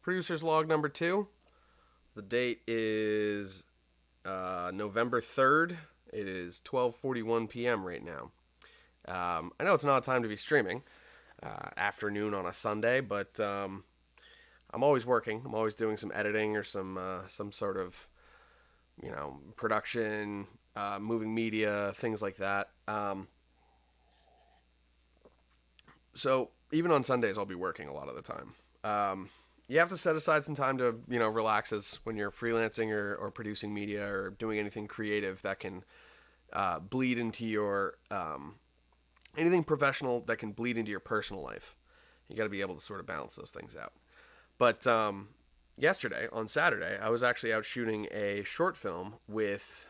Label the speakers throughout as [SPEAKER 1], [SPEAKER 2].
[SPEAKER 1] Producer's log number 2. The date is November 3rd. It is 12:41 p.m. right now. I know it's not a time to be streaming, afternoon on a Sunday, but I'm always working. I'm always doing some editing or some sort of production, moving media, things like that. So even on Sundays, I'll be working a lot of the time. You have to set aside some time to relax as when you're freelancing or producing media or doing anything creative that can bleed into your anything professional that can bleed into your personal life. You got to be able to sort of balance those things out. But yesterday, on Saturday, I was actually out shooting a short film with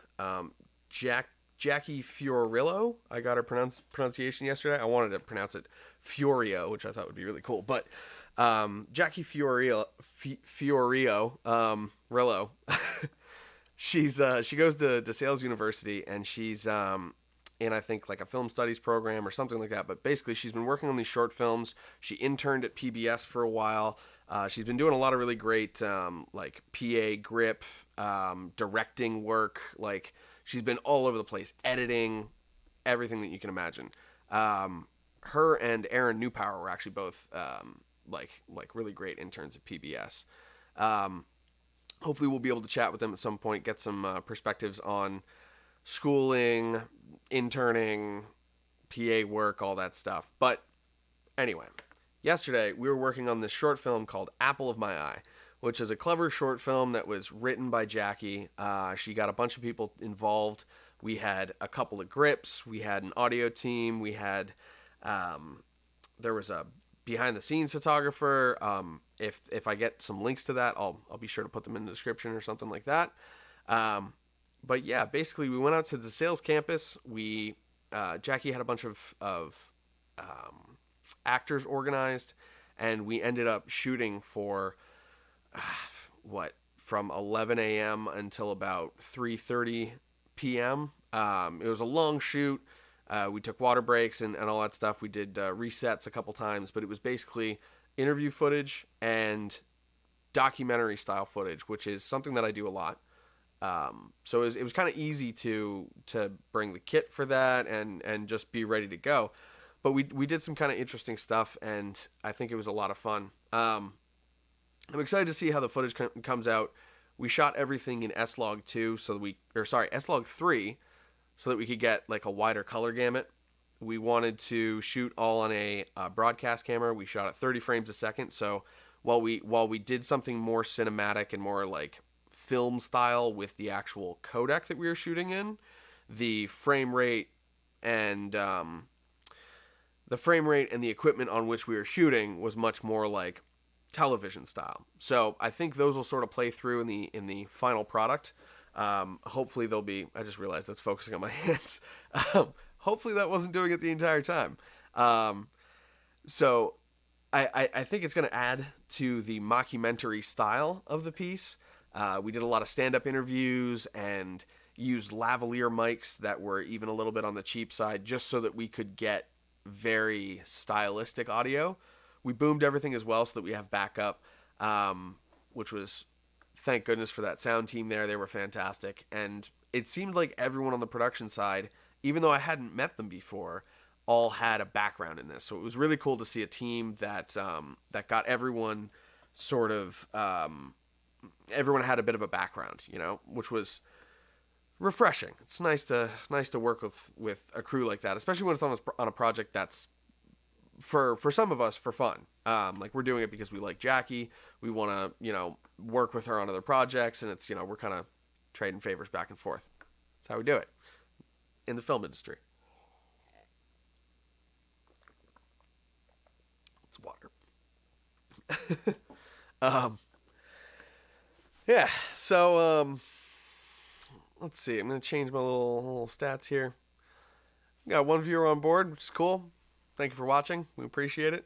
[SPEAKER 1] Jackie Fiorillo. I got her pronunciation yesterday. I wanted to pronounce it Fiorio, which I thought would be really cool. But Jackie Fiorio, Rillo, she goes to DeSales University, and she's in, I think, like a film studies program or something like that. But basically, she's been working on these short films. She interned at PBS for a while. She's been doing a lot of really great like PA grip, directing work. Like, she's been all over the place, editing, everything that you can imagine. Her and Aaron Newpower were actually both like really great interns at PBS. Hopefully, we'll be able to chat with them at some point, get some perspectives on schooling, interning, PA work, all that stuff. But anyway, yesterday we were working on this short film called Apple of My Eye, which is a clever short film that was written by Jackie. She got a bunch of people involved. We had a couple of grips. We had an audio team. We had there was a behind the scenes photographer. If I get some links to that, I'll be sure to put them in the description or something like that. But yeah, basically we went out to the DeSales campus. We Jackie had a bunch of actors organized, and we ended up shooting for from 11 a.m. until about 3:30 p.m. It was a long shoot. We took water breaks and all that stuff. We did resets a couple times, but it was basically interview footage and documentary style footage, which is something that I do a lot. So it was kind of easy to bring the kit for that and just be ready to go. But we did some kind of interesting stuff, and I think it was a lot of fun. I'm excited to see how the footage comes out. We shot everything in S-Log 2 S-Log 3, so that we could get like a wider color gamut. We wanted to shoot all on a broadcast camera. We shot at 30 frames a second. So while we did something more cinematic and more like film style with the actual codec that we were shooting in, the frame rate and the equipment on which we were shooting was much more like television style. So I think those will sort of play through in the final product. Hopefully they'll be. I just realized that's focusing on my hands. Hopefully that wasn't doing it the entire time. So I think it's going to add to the mockumentary style of the piece. We did a lot of stand-up interviews and used lavalier mics that were even a little bit on the cheap side, just so that we could get very stylistic audio. We boomed everything as well so that we have backup, which was, thank goodness for that sound team there. They were fantastic. And it seemed like everyone on the production side, even though I hadn't met them before, all had a background in this. So it was really cool to see a team that got everyone sort of, everyone had a bit of a background, which was refreshing. It's nice to work with a crew like that, especially when it's on a project that's for some of us for fun. Like, we're doing it because we like Jackie. We want to work with her on other projects, and it's we're kind of trading favors back and forth. That's how we do it in the film industry. It's water. Yeah. So let's see. I'm gonna change my little stats here. Got one viewer on board, which is cool. Thank you for watching. We appreciate it.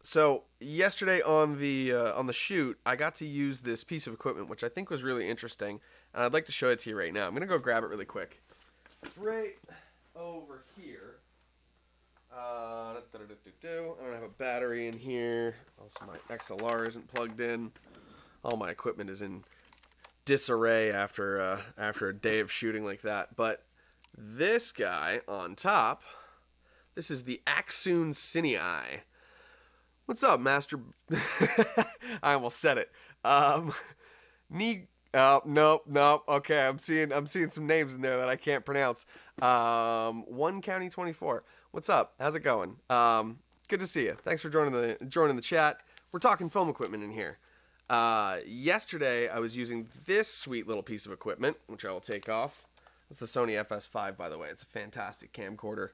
[SPEAKER 1] So yesterday on the shoot, I got to use this piece of equipment, which I think was really interesting, and I'd like to show it to you right now. I'm gonna go grab it really quick. It's right over here. I don't have a battery in here. Also, my XLR isn't plugged in. All my equipment is in disarray after a day of shooting like that. But this guy on top, this is the Axoon Cine. What's up, Master? I almost said it. Nope. Okay, I'm seeing some names in there that I can't pronounce. One County 24. What's up? How's it going? Good to see you. Thanks for joining the chat. We're talking film equipment in here. Yesterday I was using this sweet little piece of equipment, which I will take off. It's the Sony FS5, by the way. It's a fantastic camcorder.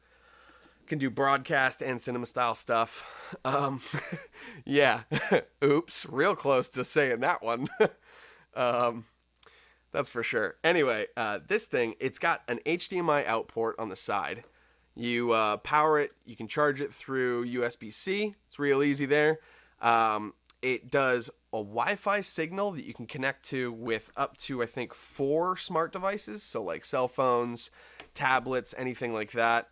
[SPEAKER 1] Can do broadcast and cinema style stuff. Yeah. Oops, real close to saying that one. That's for sure. Anyway, this thing, it's got an HDMI out port on the side. You power it, you can charge it through USB-C. It's real easy there. It does a Wi-Fi signal that you can connect to with up to, I think, 4 smart devices. So like cell phones, tablets, anything like that.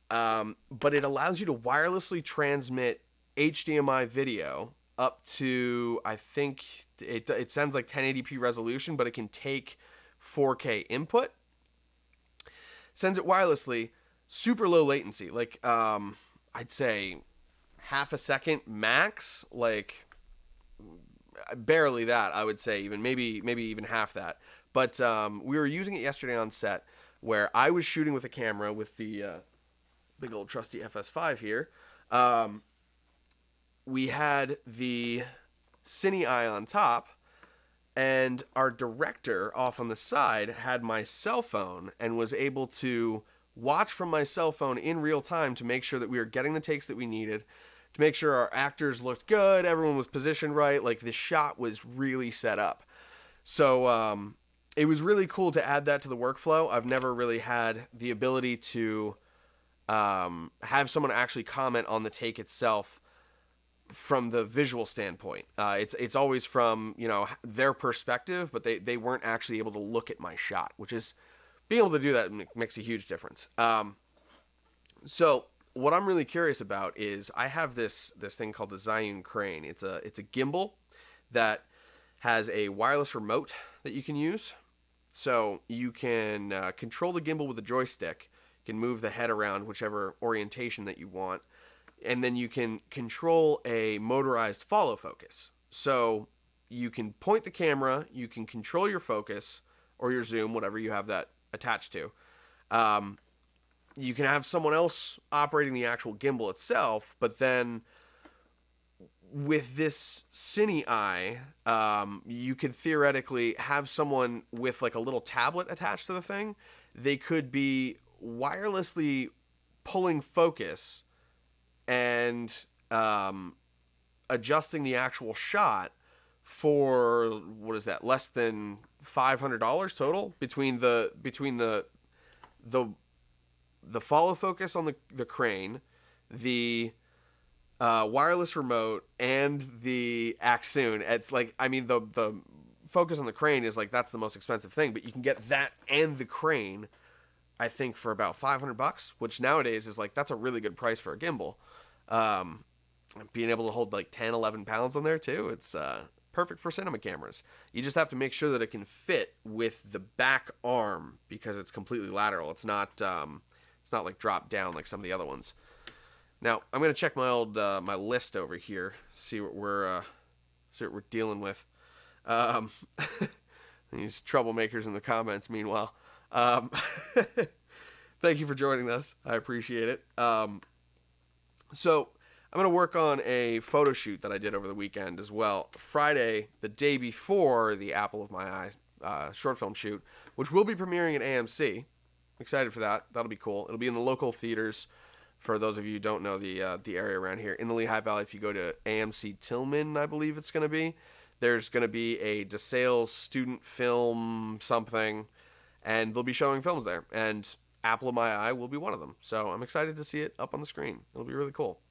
[SPEAKER 1] But it allows you to wirelessly transmit HDMI video up to, I think, it sends like 1080p resolution, but it can take 4K input. Sends it wirelessly, super low latency, like I'd say half a second max, like barely that, I would say, even maybe even half that. But we were using it yesterday on set, where I was shooting with a camera with the big old trusty FS5 here. We had the Cine Eye on top, and our director off on the side had my cell phone and was able to watch from my cell phone in real time to make sure that we were getting the takes that we needed, to make sure our actors looked good, everyone was positioned right, like the shot was really set up. So it was really cool to add that to the workflow. I've never really had the ability to have someone actually comment on the take itself from the visual standpoint. It's always from, their perspective, but they weren't actually able to look at my shot, which is, being able to do that makes a huge difference. So what I'm really curious about is I have this thing called the Zhiyun Crane. It's a gimbal that has a wireless remote that you can use. So you can control the gimbal with a joystick, you can move the head around whichever orientation that you want, and then you can control a motorized follow focus. So you can point the camera, you can control your focus or your zoom, whatever you have that attached to. You can have someone else operating the actual gimbal itself, but then with this Cine Eye, you could theoretically have someone with like a little tablet attached to the thing. They could be wirelessly pulling focus and adjusting the actual shot for, what is that, less than $500 total between the follow focus on the crane, the wireless remote, and the Axoon. It's like, I mean, the focus on the crane is like, that's the most expensive thing, but you can get that and the crane, I think, for about $500, which nowadays is like, that's a really good price for a gimbal. Being able to hold like 10, 11 pounds on there too, it's perfect for cinema cameras. You just have to make sure that it can fit with the back arm because it's completely lateral. It's not like dropped down like some of the other ones. Now I'm gonna check my my list over here, see what we're dealing with. These troublemakers in the comments. Meanwhile, thank you for joining us. I appreciate it. So I'm going to work on a photo shoot that I did over the weekend as well. Friday, the day before the Apple of My Eye short film shoot, which will be premiering at AMC. I'm excited for that. That'll be cool. It'll be in the local theaters. For those of you who don't know the area around here, in the Lehigh Valley, if you go to AMC Tillman, I believe it's going to be, there's going to be a DeSales student film something, and they'll be showing films there. And Apple of My Eye will be one of them. So I'm excited to see it up on the screen. It'll be really cool.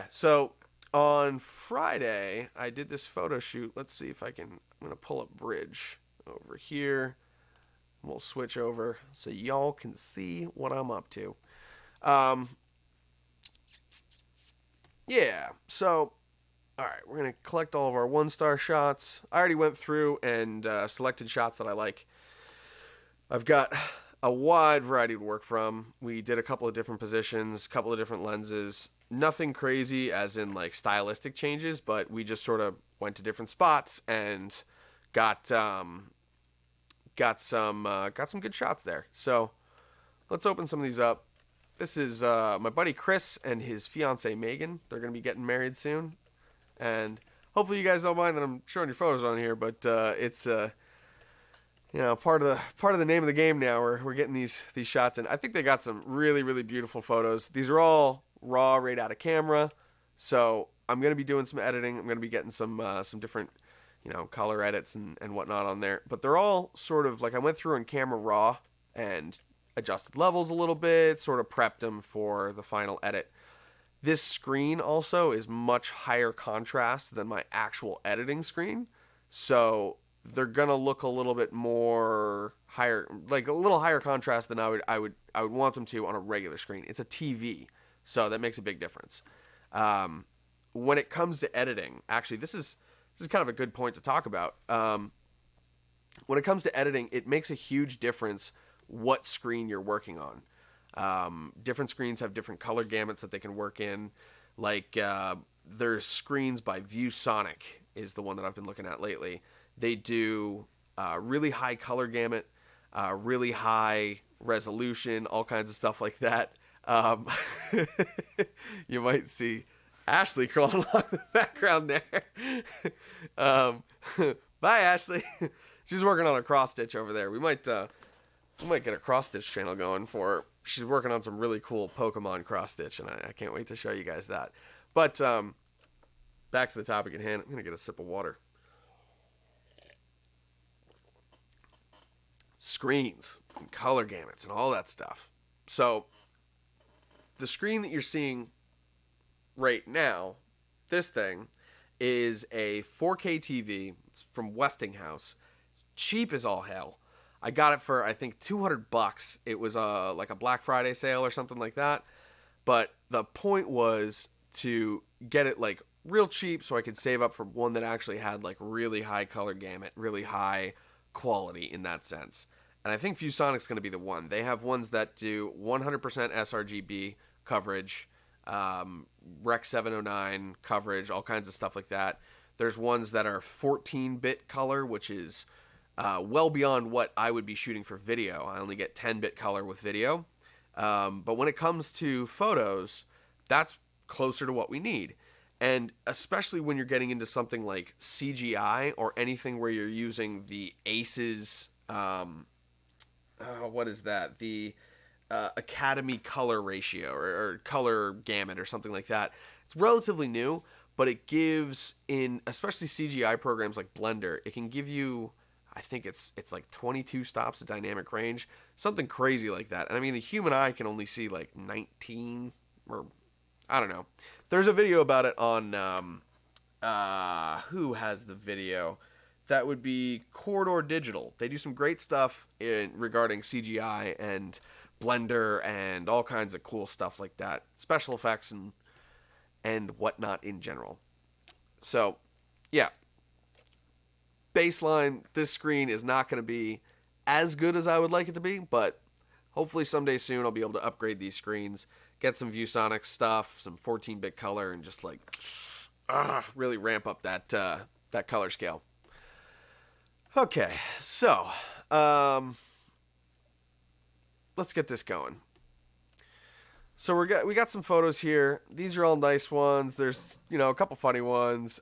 [SPEAKER 1] So on Friday, I did this photo shoot. Let's see if I'm going to pull up Bridge over here. We'll switch over so y'all can see what I'm up to. Um, yeah, so, all right, we're going to collect all of our 1-star shots. I already went through and selected shots that I like. I've got a wide variety to work from. We did a couple of different positions, a couple of different lenses. Nothing crazy as in like stylistic changes, but we just sort of went to different spots and got got some good shots there. So let's open some of these up. This is my buddy Chris and his fiance Megan. They're gonna be getting married soon, and hopefully you guys don't mind that I'm showing your photos on here. But it's part of the name of the game now. We're getting these shots, and I think they got some really really beautiful photos. These are all raw right out of camera, so I'm gonna be doing some editing. I'm gonna be getting some different color edits and whatnot on there. But they're all sort of like I went through in camera raw and adjusted levels a little bit, sort of prepped them for the final edit. This screen also is much higher contrast than my actual editing screen, so they're gonna look a little bit more higher, like a little higher contrast than I would want them to on a regular screen. It's a TV, so that makes a big difference. When it comes to editing, actually, this is kind of a good point to talk about. When it comes to editing, it makes a huge difference what screen you're working on. Different screens have different color gamuts that they can work in. Like there's screens by ViewSonic is the one that I've been looking at lately. They do really high color gamut, really high resolution, all kinds of stuff like that. You might see Ashley crawling along the background there. Bye, Ashley. She's working on a cross stitch over there. We might get a cross stitch channel going for her. She's working on some really cool Pokemon cross stitch, and I can't wait to show you guys that. But back to the topic at hand. I'm gonna get a sip of water. Screens and color gamuts and all that stuff. So the screen that you're seeing right now, this thing is a 4K TV. It's from Westinghouse. Cheap as all hell. I got it for I think $200. It was like a Black Friday sale or something like that. But the point was to get it like real cheap so I could save up for one that actually had like really high color gamut, really high quality in that sense. And I think ViewSonic's going to be the one. They have ones that do 100% sRGB coverage, Rec 709 coverage, all kinds of stuff like that. There's ones that are 14-bit color, which is well beyond what I would be shooting for video. I only get 10-bit color with video. But when it comes to photos, that's closer to what we need. And especially when you're getting into something like CGI or anything where you're using the ACES, what is that? The Academy color ratio or color gamut or something like that. It's relatively new, but it gives, in especially CGI programs like Blender, it can give you, I think it's like 22 stops of dynamic range, something crazy like that. And I mean, the human eye can only see like 19, or I don't know. There's a video about it on who has the video? That would be Corridor Digital. They do some great stuff regarding CGI and Blender and all kinds of cool stuff like that, special effects and whatnot in general. So, yeah. Baseline, this screen is not going to be as good as I would like it to be, but hopefully someday soon I'll be able to upgrade these screens, get some ViewSonic stuff, some 14-bit color, and just like really ramp up that color scale. Okay, so let's get this going. So we got some photos here. These are all nice ones. There's a couple funny ones.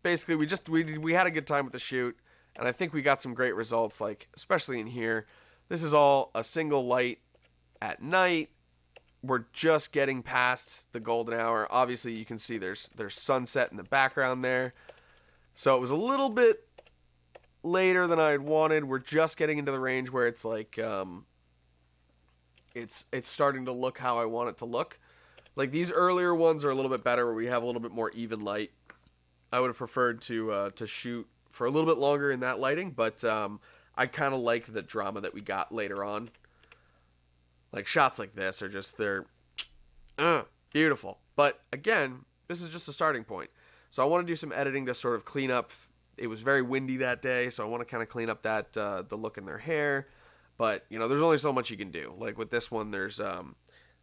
[SPEAKER 1] Basically, we had a good time with the shoot, and I think we got some great results. Like especially in here, this is all a single light at night. We're just getting past the golden hour. Obviously, you can see there's sunset in the background there. So it was a little bit later than I had wanted. We're just getting into the range where it's like it's starting to look how I want it to look. Like these earlier ones are a little bit better, where we have a little bit more even light. I would have preferred to shoot for a little bit longer in that lighting, but I kind of like the drama that we got later on. Like shots like this are just they're beautiful. But again, this is just a starting point. So I want to do some editing to sort of clean up. It was very windy that day, so I want to kind of clean up that the look in their hair. But you know, there's only so much you can do. Like with this one, there's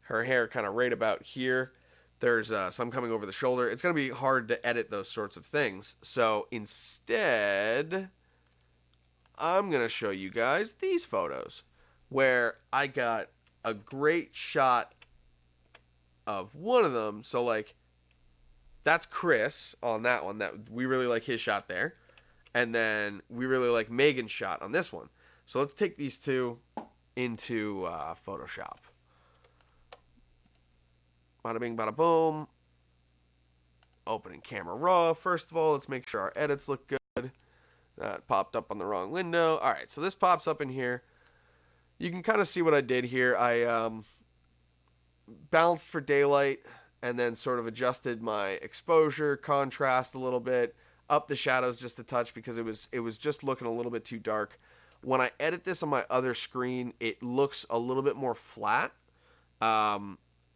[SPEAKER 1] her hair kind of right about here. There's some coming over the shoulder. It's going to be hard to edit those sorts of things. So instead, I'm going to show you guys these photos where I got a great shot of one of them. So like that's Chris on that one. That we really like his shot there. And then we really like Megan's shot on this one. So let's take these two into Photoshop. Bada bing, bada boom. Opening camera raw. First of all, let's make sure our edits look good. That popped up on the wrong window. All right, so this pops up in here. You can kind of see what I did here. I balanced for daylight and then sort of adjusted my exposure, contrast a little bit, up the shadows just a touch because it was just looking a little bit too dark. When I edit this on my other screen, it looks a little bit more flat.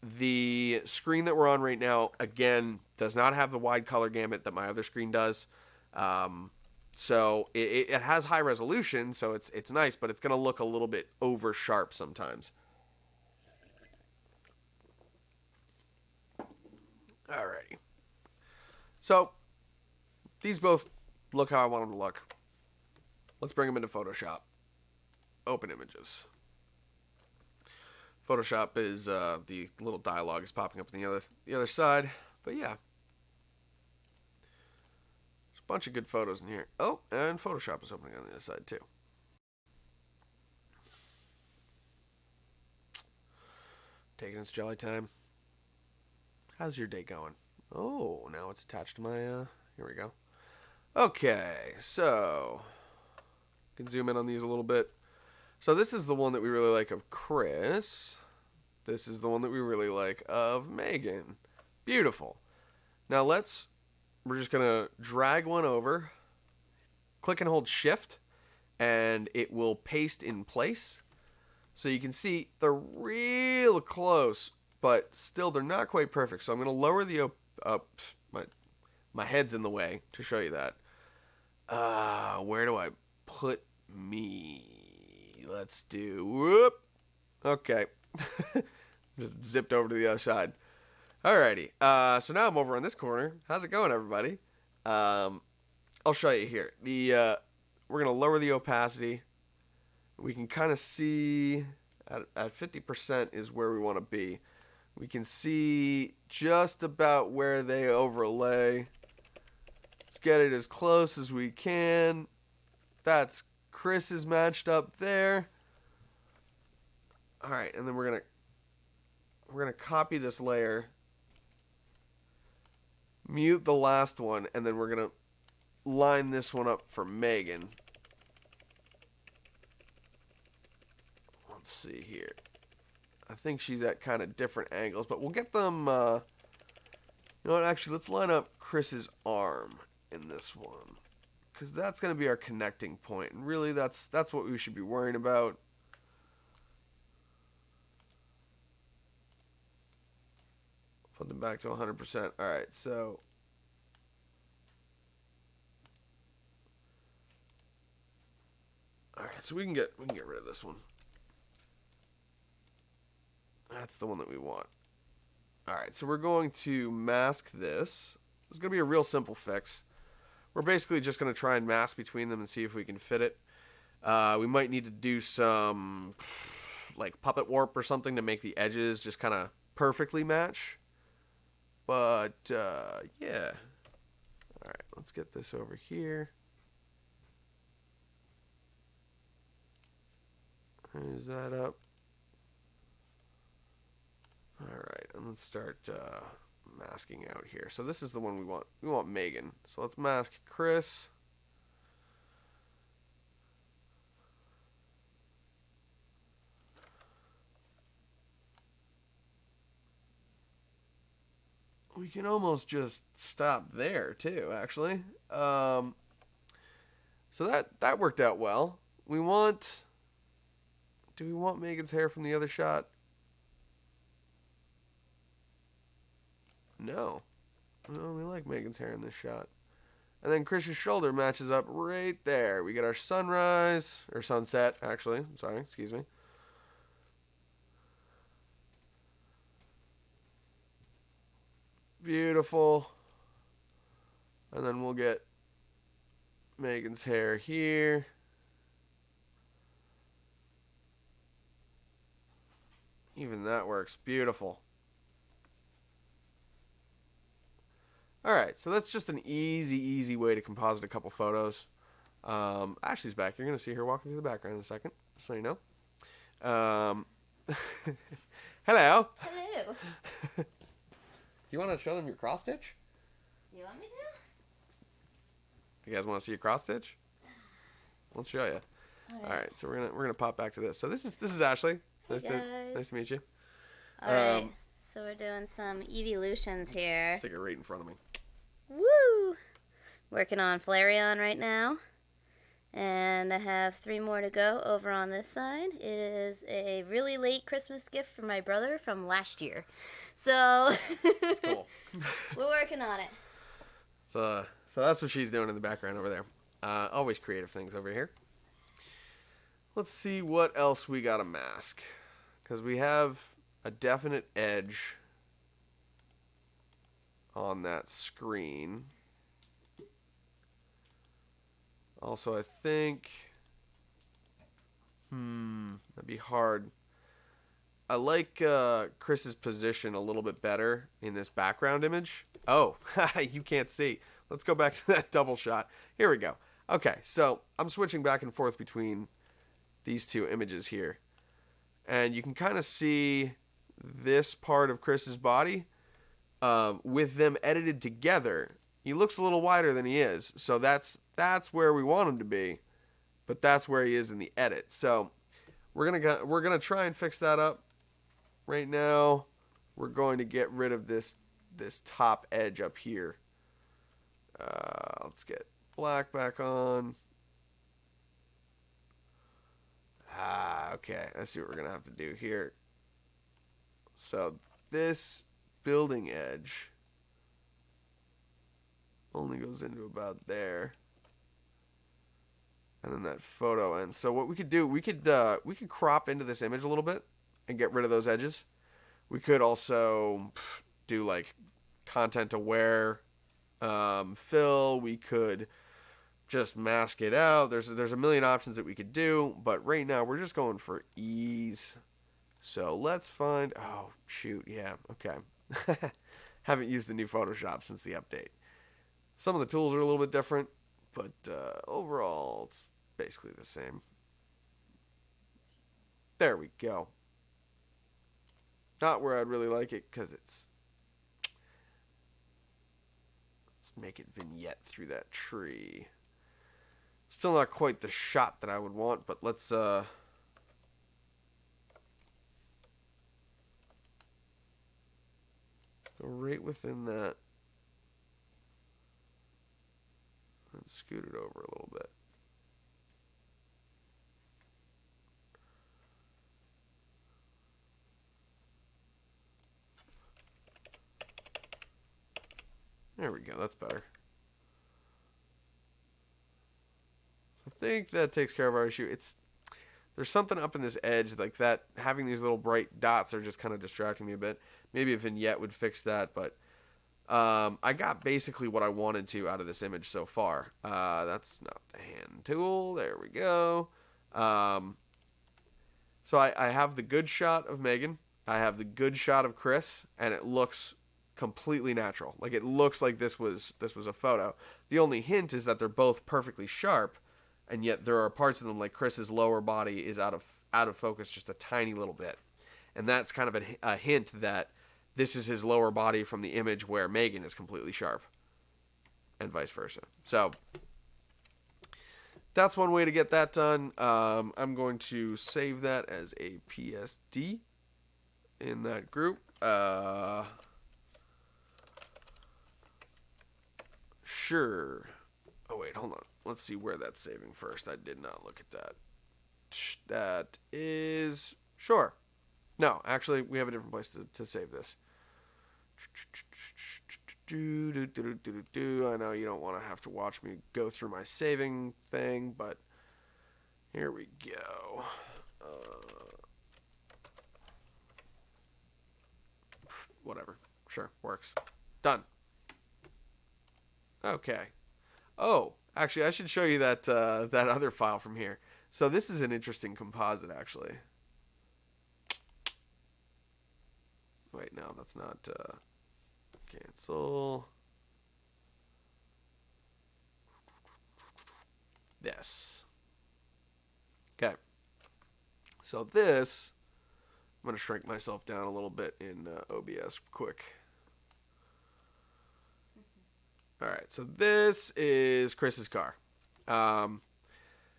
[SPEAKER 1] The screen that we're on right now, again, does not have the wide color gamut that my other screen does. So it has high resolution, so it's nice, but it's going to look a little bit over sharp sometimes. Alrighty. So these both look how I want them to look. Let's bring them into Photoshop. Open images. Photoshop is the little dialogue is popping up on the other side, but yeah, there's a bunch of good photos in here. Oh, and Photoshop is opening on the other side too. Taking its jolly time. How's your day going? Oh, now it's attached to my. Here we go. Okay, so can zoom in on these a little bit. So this is the one that we really like of Chris. This is the one that we really like of Megan. Beautiful. Now we're just going to drag one over. Click and hold shift and it will paste in place. So you can see they're real close, but still they're not quite perfect. So I'm going to lower the my head's in the way to show you that. Where do I put me? Let's do whoop. Okay. Just zipped over to the other side. Alrighty. So now I'm over on this corner. How's it going, everybody? I'll show you here. We're gonna lower the opacity. We can kind of see at 50% is where we want to be. We can see just about where they overlay. Let's get it as close as we can. That's Chris is matched up there. All right, and then we're gonna copy this layer, mute the last one, and then we're gonna line this one up for Megan. Let's see here. I think she's at kind of different angles, but we'll get them. You know what? Actually, let's line up Chris's arm in this one, because that's going to be our connecting point, and really that's what we should be worrying about. Put them back to 100%. All right, so we can get rid of this one. That's the one that we want. All right, so we're going to mask this. It's going to be a real simple fix. We're basically just going to try and mask between them and see if we can fit it. We might need to do some like puppet warp or something to make the edges just kind of perfectly match. But yeah. All right, let's get this over here. Raise that up. All right, and let's start masking out here. So this is the one we want. We want Megan. So let's mask Chris. We can almost just stop there too, actually. So that worked out well. we want... Do we want Megan's hair from the other shot? No. No, we like Megan's hair in this shot. And then Chris's shoulder matches up right there. We get our sunrise, or sunset, actually. Sorry, excuse me. Beautiful. And then we'll get Megan's hair here. Even that works. Beautiful. Alright, so that's just an easy way to composite a couple photos. Ashley's back. You're going to see her walking through the background in a second, so you know. Hello.
[SPEAKER 2] Hello.
[SPEAKER 1] You want to show them your cross stitch?
[SPEAKER 2] Do you want me to?
[SPEAKER 1] You guys want to see your cross stitch? Let's show you. All right, so we're gonna pop back to this. So this is Ashley. Nice to meet you.
[SPEAKER 2] All right. So we're doing some evolutions here.
[SPEAKER 1] Stick it right in front of me.
[SPEAKER 2] Woo! Working on Flareon right now. And I have 3 more to go over on this side. It is a really late Christmas gift from my brother from last year. So
[SPEAKER 1] That's cool.
[SPEAKER 2] We're working on it.
[SPEAKER 1] So that's what she's doing in the background over there. Always creative things over here. Let's see what else we got to mask. Because we have a definite edge on that screen. Also, I think... that'd be hard. I like Chris's position a little bit better in this background image. Oh, you can't see. Let's go back to that double shot. Here we go. Okay, so I'm switching back and forth between these two images here. And you can kind of see this part of Chris's body with them edited together. He looks a little wider than he is, so that's where we want him to be, but that's where he is in the edit. So we're gonna try and fix that up. Right now, we're going to get rid of this top edge up here. Let's get black back on. Okay, I see what we're gonna have to do here. So this building edge only goes into about there, and then that photo ends. So what we could do, we could crop into this image a little bit and get rid of those edges. We could also do like content aware fill. We could just mask it out. There's a million options that we could do, but right now we're just going for ease. So let's find, oh shoot, yeah, okay. Haven't used the new Photoshop since the update. Some of the tools are a little bit different, but overall it's basically the same. There we go. Not where I'd really like it, because let's make it vignette through that tree. Still not quite the shot that I would want, but let's go right within that and scoot it over a little bit. There we go, that's better. I think that takes care of our issue. There's something up in this edge like that. Having these little bright dots are just kind of distracting me a bit. Maybe a vignette would fix that, but I got basically what I wanted to out of this image so far. That's not the hand tool. There we go. So I have the good shot of Megan. I have the good shot of Chris, and it looks completely natural. Like it looks like this was a photo. The only hint is that they're both perfectly sharp, and yet there are parts of them, like Chris's lower body is out of focus just a tiny little bit. And that's kind of a hint that this is his lower body from the image where Megan is completely sharp, and vice versa. So that's one way to get that done. I'm going to save that as a PSD in that group. Sure. Oh, wait, hold on. Let's see where that's saving first. I did not look at that. That is sure. No, actually, we have a different place to save this. I know you don't want to have to watch me go through my saving thing, but here we go. Whatever. Sure, works. Done. Okay. Oh, actually, I should show you that other file from here. So this is an interesting composite, actually. Wait, no, that's not. Cancel. This. Okay. So this, I'm going to shrink myself down a little bit in OBS quick. All right, so this is Chris's car.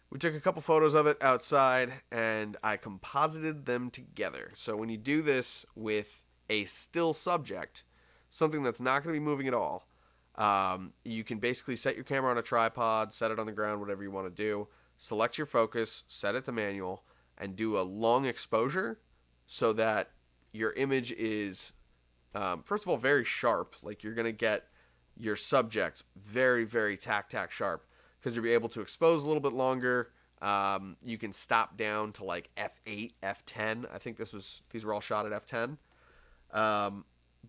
[SPEAKER 1] We took a couple photos of it outside, and I composited them together. So when you do this with a still subject, something that's not going to be moving at all, you can basically set your camera on a tripod, set it on the ground, whatever you want to do, select your focus, set it to manual, and do a long exposure so that your image is, first of all, very sharp. Like, you're going to get your subject very, very tack sharp because you'll be able to expose a little bit longer. You can stop down to like f8, f10. I think these were all shot at f10.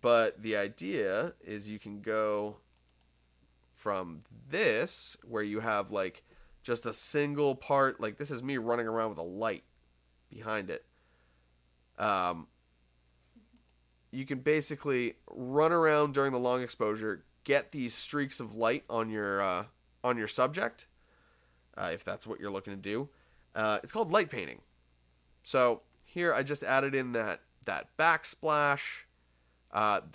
[SPEAKER 1] But the idea is you can go from this, where you have like just a single part, like this is me running around with a light behind it. You can basically run around during the long exposure, get these streaks of light on your subject, if that's what you're looking to do. It's called light painting. So here I just added in that backsplash.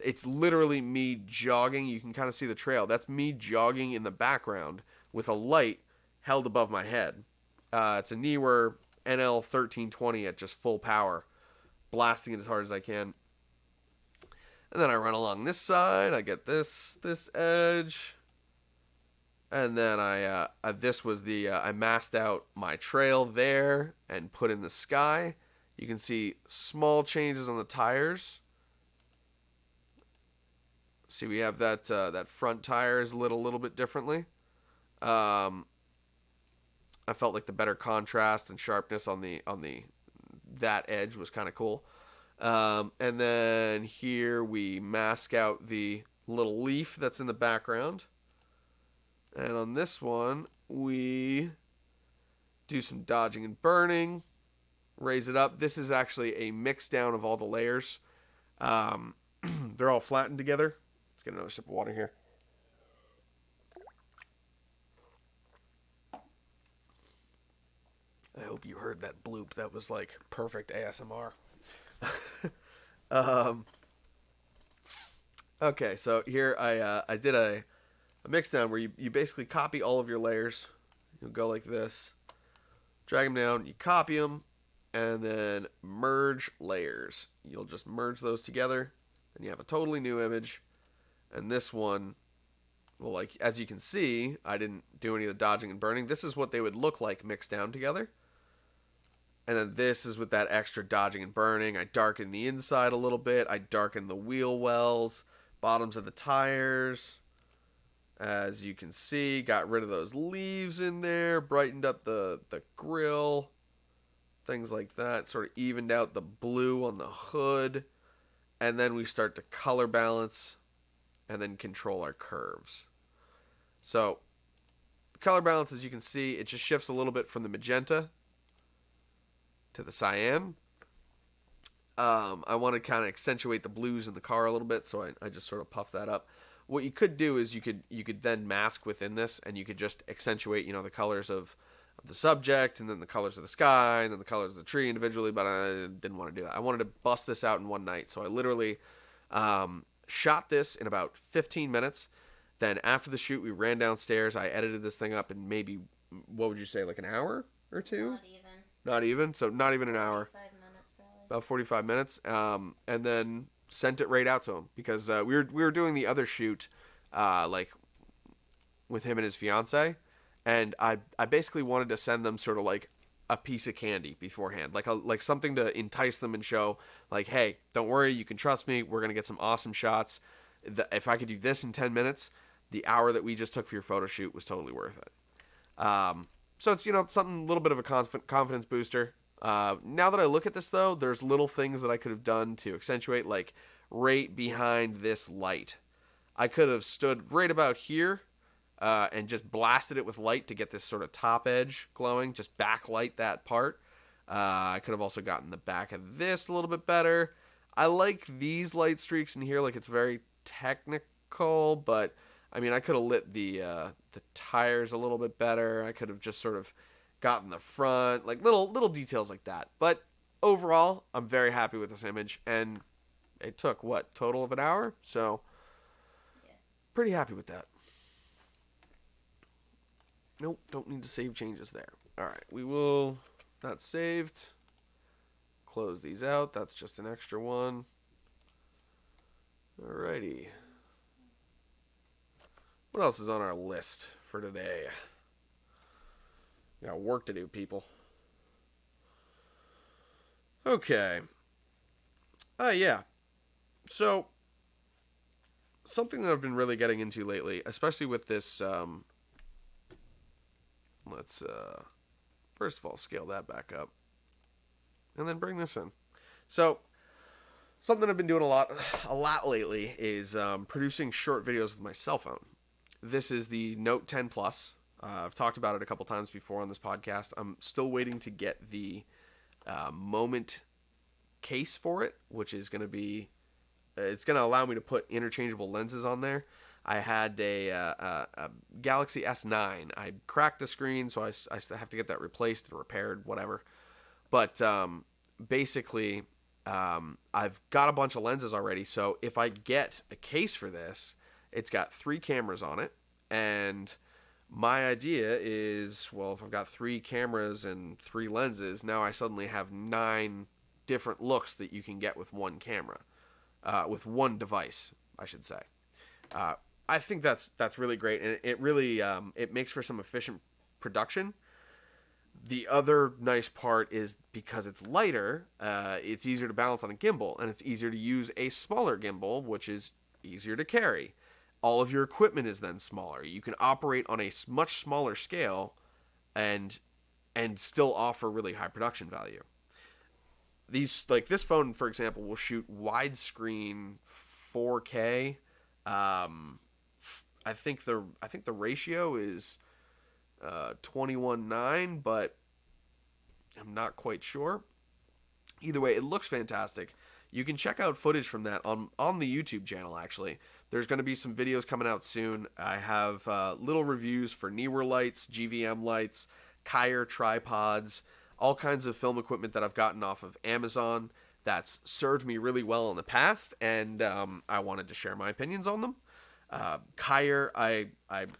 [SPEAKER 1] It's literally me jogging. You can kind of see the trail. That's me jogging in the background with a light held above my head. It's a Neewer NL1320 at just full power, blasting it as hard as I can. And then I run along this side. I get this edge. And then I masked out my trail there and put in the sky. You can see small changes on the tires. See, we have that front tire is lit a little bit differently. I felt like the better contrast and sharpness on that edge was kind of cool. And then here we mask out the little leaf that's in the background. And on this one, we do some dodging and burning, raise it up. This is actually a mix down of all the layers. They're all flattened together. Let's get another sip of water here. I hope you heard that bloop. That was like perfect ASMR. Okay, so here I did a mix down where you basically copy all of your layers. You'll go like this, drag them down, you copy them, and then merge layers. You'll just merge those together, and you have a totally new image. And this one, well, like as you can see, I didn't do any of the dodging and burning. This is what they would look like mixed down together. And then this is with that extra dodging and burning. I darken the inside a little bit. I darken the wheel wells, bottoms of the tires. As you can see, got rid of those leaves in there, brightened up the grill, things like that. Sort of evened out the blue on the hood. And then we start to color balance and then control our curves. So, color balance, as you can see, it just shifts a little bit from the magenta to the cyan. I want to kind of accentuate the blues in the car a little bit, so I just sort of puff that up. What you could do is you could then mask within this, and you could just accentuate, the colors of the subject, and then the colors of the sky, and then the colors of the tree individually, but I didn't want to do that. I wanted to bust this out in one night, so I literally shot this in about 15 minutes. Then after the shoot, we ran downstairs. I edited this thing up in maybe, what would you say, like an hour or two?
[SPEAKER 2] Not even.
[SPEAKER 1] Not even? So not even an hour.
[SPEAKER 2] 45 minutes probably.
[SPEAKER 1] About 45 minutes. And then sent it right out to him because we were doing the other shoot like with him and his fiance, and I basically wanted to send them sort of like a piece of candy beforehand, like something to entice them and show, like, hey, don't worry, you can trust me. We're gonna get some awesome shots. If I could do this in 10 minutes, the hour that we just took for your photo shoot was totally worth it. So it's, something, a little bit of a confidence booster. Now that I look at this, though, there's little things that I could have done to accentuate, like right behind this light. I could have stood right about here and just blasted it with light to get this sort of top edge glowing, just backlight that part. I could have also gotten the back of this a little bit better. I like these light streaks in here, like it's very technical, but I mean, I could have lit the tires a little bit better. I could have just sort of gotten the front, like little details like that. But overall, I'm very happy with this image, and it took total of an hour, so pretty happy with that. Nope, don't need to save changes there. All right, we will not saved. Close these out. That's just an extra one. Alrighty. What else is on our list for today? We got work to do, people. Okay. Yeah. So, something that I've been really getting into lately, especially with this, let's, first of all, scale that back up. And then bring this in. So, something I've been doing a lot lately is producing short videos with my cell phone. This is the Note 10 Plus. I've talked about it a couple times before on this podcast. I'm still waiting to get the Moment case for it, which is going to be, it's going to allow me to put interchangeable lenses on there. I had a Galaxy S9. I cracked the screen, so I have to get that replaced or repaired, whatever. But basically, I've got a bunch of lenses already, so if I get a case for this, it's got 3 cameras on it, and my idea is, well, if I've got 3 cameras and 3 lenses, now I suddenly have 9 different looks that you can get with one camera, with one device, I should say. I think that's really great, and it really it makes for some efficient production. The other nice part is because it's lighter, it's easier to balance on a gimbal, and it's easier to use a smaller gimbal, which is easier to carry. All of your equipment is then smaller. You can operate on a much smaller scale and still offer really high production value. This phone, for example, will shoot widescreen 4K. I think the ratio is 21:9, but I'm not quite sure. Either way, it looks fantastic. You can check out footage from that on the YouTube channel, actually. There's going to be some videos coming out soon. I have little reviews for Neewer lights, GVM lights, Kier tripods, all kinds of film equipment that I've gotten off of Amazon that's served me really well in the past, and I wanted to share my opinions on them. Kier, I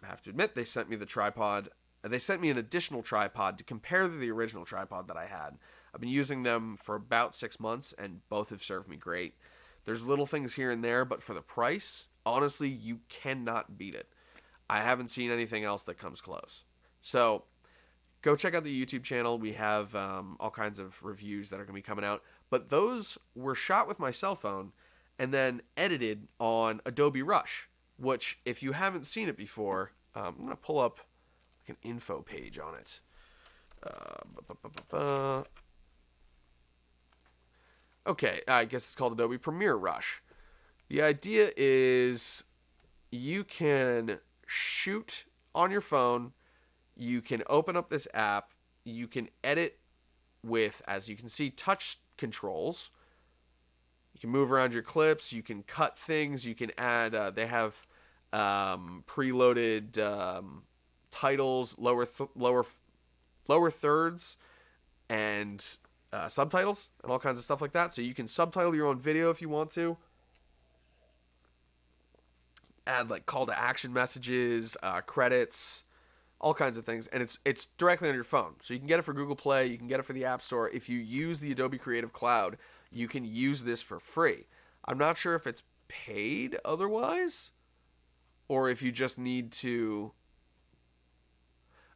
[SPEAKER 1] have to admit, they sent me the tripod. They sent me an additional tripod to compare to the original tripod that I had. I've been using them for about 6 months, and both have served me great. There's little things here and there, but for the price, honestly, you cannot beat it. I haven't seen anything else that comes close. So, go check out the YouTube channel. We have all kinds of reviews that are going to be coming out. But those were shot with my cell phone and then edited on Adobe Rush, which, if you haven't seen it before, I'm going to pull up an info page on it. Okay, I guess it's called Adobe Premiere Rush. The idea is you can shoot on your phone, you can open up this app, you can edit with, as you can see, touch controls. You can move around your clips, you can cut things, you can add, they have preloaded titles, lower thirds, and subtitles, and all kinds of stuff like that. So you can subtitle your own video if you want to. Add like call to action messages, credits, all kinds of things, and it's directly on your phone. So you can get it for Google Play, you can get it for the App Store. If you use the Adobe Creative Cloud, you can use this for free. I'm not sure if it's paid otherwise, or if you just need to...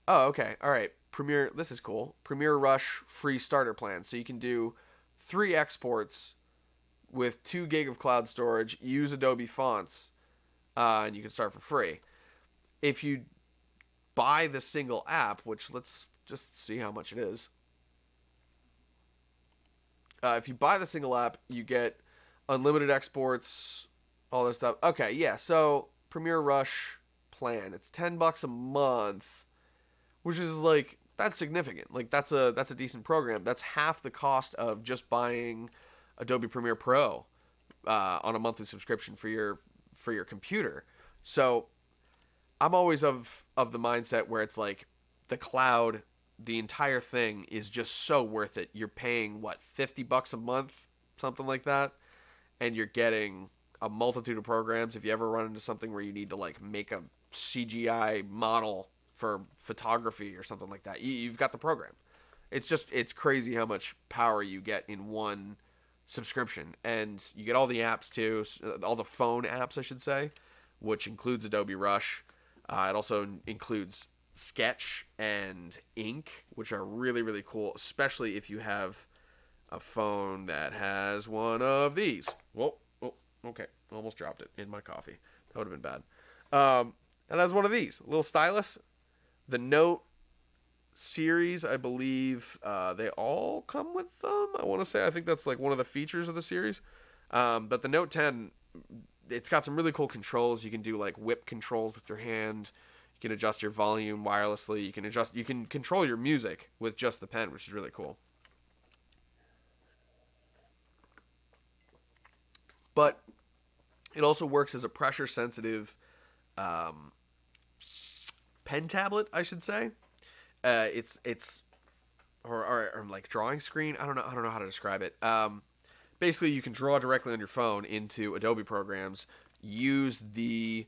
[SPEAKER 1] Oh, okay, all right. Premiere. This is cool. Premiere Rush free starter plan. So you can do 3 exports with 2 gig of cloud storage. Use Adobe fonts, and you can start for free. If you buy the single app, which let's just see how much it is. If you buy the single app, you get unlimited exports, all this stuff. Okay, yeah. So Premiere Rush plan, it's $10 a month, which is like that's significant. Like that's a decent program. That's half the cost of just buying Adobe Premiere Pro on a monthly subscription for your computer. So I'm always of the mindset where it's like the cloud, the entire thing is just so worth it. You're paying what, $50 a month, something like that, and you're getting a multitude of programs. If you ever run into something where you need to like make a CGI model for photography or something like that, you've got the program. It's crazy how much power you get in one subscription, and you get all the apps too, all the phone apps, I should say, which includes Adobe Rush. It also includes Sketch and Ink, which are really, really cool, especially if you have a phone that has one of these. Whoa, oh, okay, almost dropped it in my coffee. That would have been bad. And has one of these, a little stylus. The Note series, I believe, they all come with them. I want to say, I think that's like one of the features of the series. But the Note 10, it's got some really cool controls. You can do like whip controls with your hand. You can adjust your volume wirelessly. You can control your music with just the pen, which is really cool. But it also works as a pressure sensitive pen tablet, I should say. It's or like drawing screen. I don't know how to describe it. Basically, you can draw directly on your phone into Adobe programs. Use the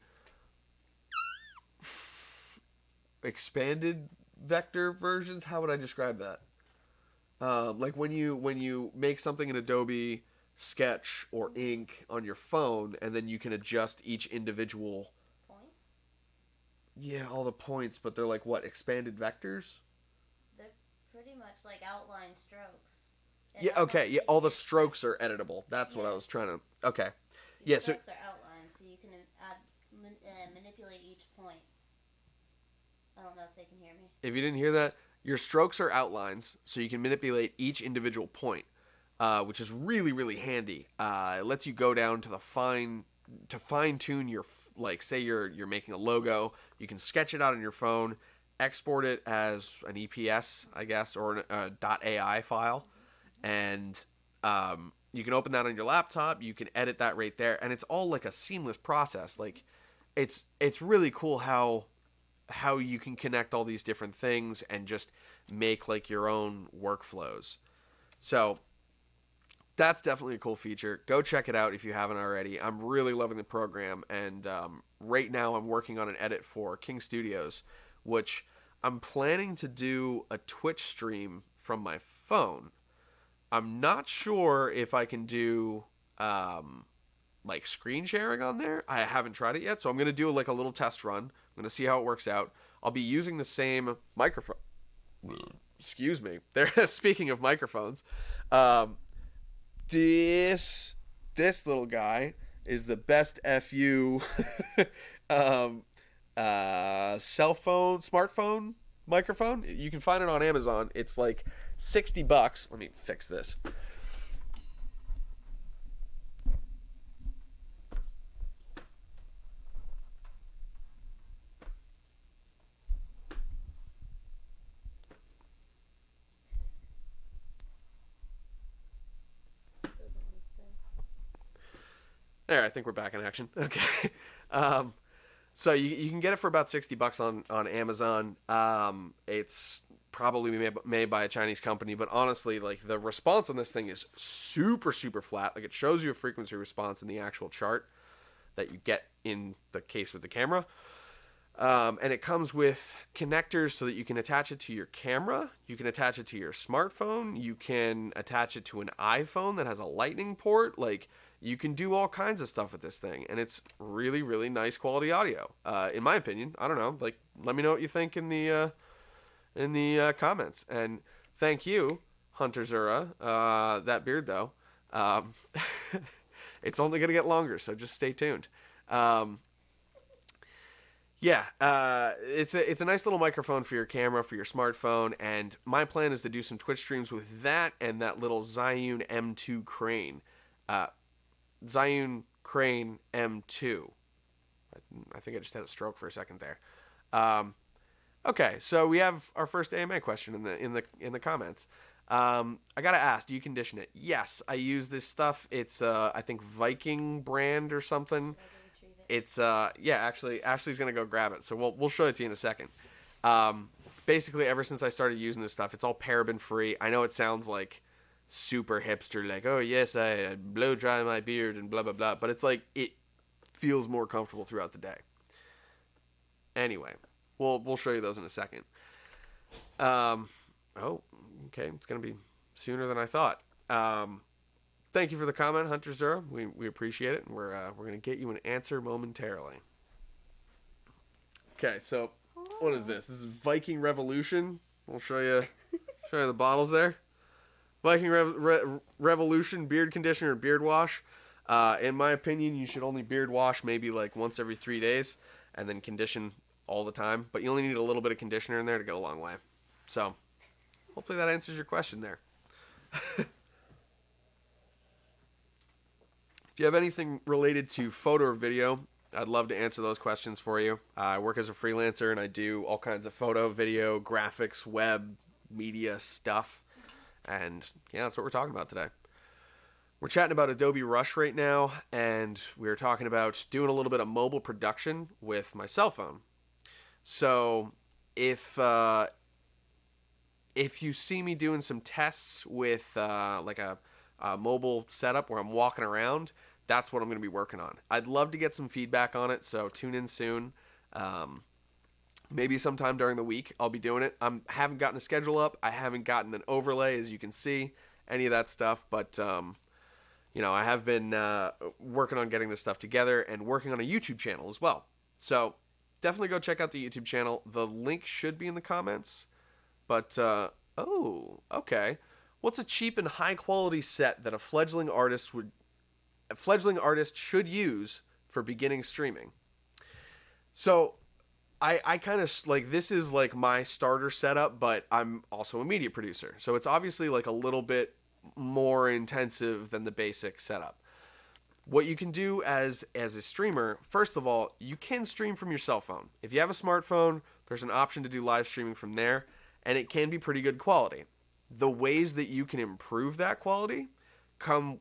[SPEAKER 1] expanded vector versions. How would I describe that? Like when you make something in Adobe Sketch or Ink on your phone, and then you can adjust each individual.
[SPEAKER 2] Point?
[SPEAKER 1] Yeah, all the points, but they're like what, expanded vectors?
[SPEAKER 2] They're pretty much like outline strokes.
[SPEAKER 1] Yeah, okay. Yeah, all the strokes are editable. That's what I was trying to. Okay.
[SPEAKER 2] The strokes are outlines, so you can manipulate each point. I don't know if they can hear me.
[SPEAKER 1] If you didn't hear that, your strokes are outlines, so you can manipulate each individual point, which is really, really handy. It lets you go down to fine tune your, like, say you're making a logo. You can sketch it out on your phone, export it as an EPS, I guess, or a .ai file, and you can open that on your laptop. You can edit that right there, and it's all like a seamless process. Like, it's really cool how you can connect all these different things and just make like your own workflows. So that's definitely a cool feature. Go check it out if you haven't already. I'm really loving the program, and right now I'm working on an edit for King Studios, which I'm planning to do a Twitch stream from my phone. I'm not sure if I can do like screen sharing on there. I haven't tried it yet, so I'm going to do like a little test run. I'm going to see how it works out. I'll be using the same microphone. Excuse me. Speaking of microphones, this little guy is the best FU smartphone microphone. You can find it on Amazon. It's like $60. Let me fix this. There, I think we're back in action. Okay. So you can get it for about $60 on Amazon. It's probably made by a Chinese company, but honestly, like, the response on this thing is super, super flat. Like, it shows you a frequency response in the actual chart that you get in the case with the camera. And it comes with connectors so that you can attach it to your camera. You can attach it to your smartphone. You can attach it to an iPhone that has a lightning port. Like, you can do all kinds of stuff with this thing, and it's really, really nice quality audio. In my opinion, I don't know. Like, let me know what you think in the in the comments. And thank you, Hunter Zura. That beard, though, um, it's only going to get longer, so just stay tuned. Um, yeah, it's a nice little microphone for your camera, for your smartphone, and my plan is to do some Twitch streams with that and that little Zhiyun M2 crane. Uh, Zhiyun Crane M2. I think I just had a stroke for a second there. Um, okay, so we have our first AMA question in the comments. I gotta ask, do you condition it? Yes, I use this stuff. It's I think Viking brand or something. It's yeah, actually Ashley's gonna go grab it, so we'll show it to you in a second. Basically, ever since I started using this stuff, it's all paraben free. I know it sounds like super hipster, like, oh yes, I blow dry my beard and blah blah blah, but it's like it feels more comfortable throughout the day. Anyway, we'll show you those in a second. Oh, okay, it's gonna be sooner than I thought. Thank you for the comment, Hunter Zero. We appreciate it, and we're gonna get you an answer momentarily. Okay, so what is this? This is Viking Revolution. We'll show you the bottles there. Viking Revolution beard conditioner and beard wash. In my opinion, you should only beard wash maybe like once every 3 days, and then condition all the time. But you only need a little bit of conditioner in there to go a long way. So hopefully that answers your question there. If you have anything related to photo or video, I'd love to answer those questions for you. I work as a freelancer and I do all kinds of photo, video, graphics, web, media stuff. And yeah, that's what we're talking about today. We're chatting about Adobe Rush right now, and we're talking about doing a little bit of mobile production with my cell phone. So if you see me doing some tests with like a mobile setup where I'm walking around, that's what I'm going to be working on. I'd love to get some feedback on it, so tune in soon. Maybe sometime during the week I'll be doing it. I haven't gotten a schedule up. I haven't gotten an overlay, as you can see, any of that stuff. But, I have been working on getting this stuff together and working on a YouTube channel as well. So definitely go check out the YouTube channel. The link should be in the comments. But, okay. What's a cheap and high quality set that a fledgling artist should use for beginning streaming? So I kind of like, this is like my starter setup, but I'm also a media producer. So it's obviously like a little bit more intensive than the basic setup. What you can do as a streamer, first of all, you can stream from your cell phone. If you have a smartphone, there's an option to do live streaming from there, and it can be pretty good quality. The ways that you can improve that quality come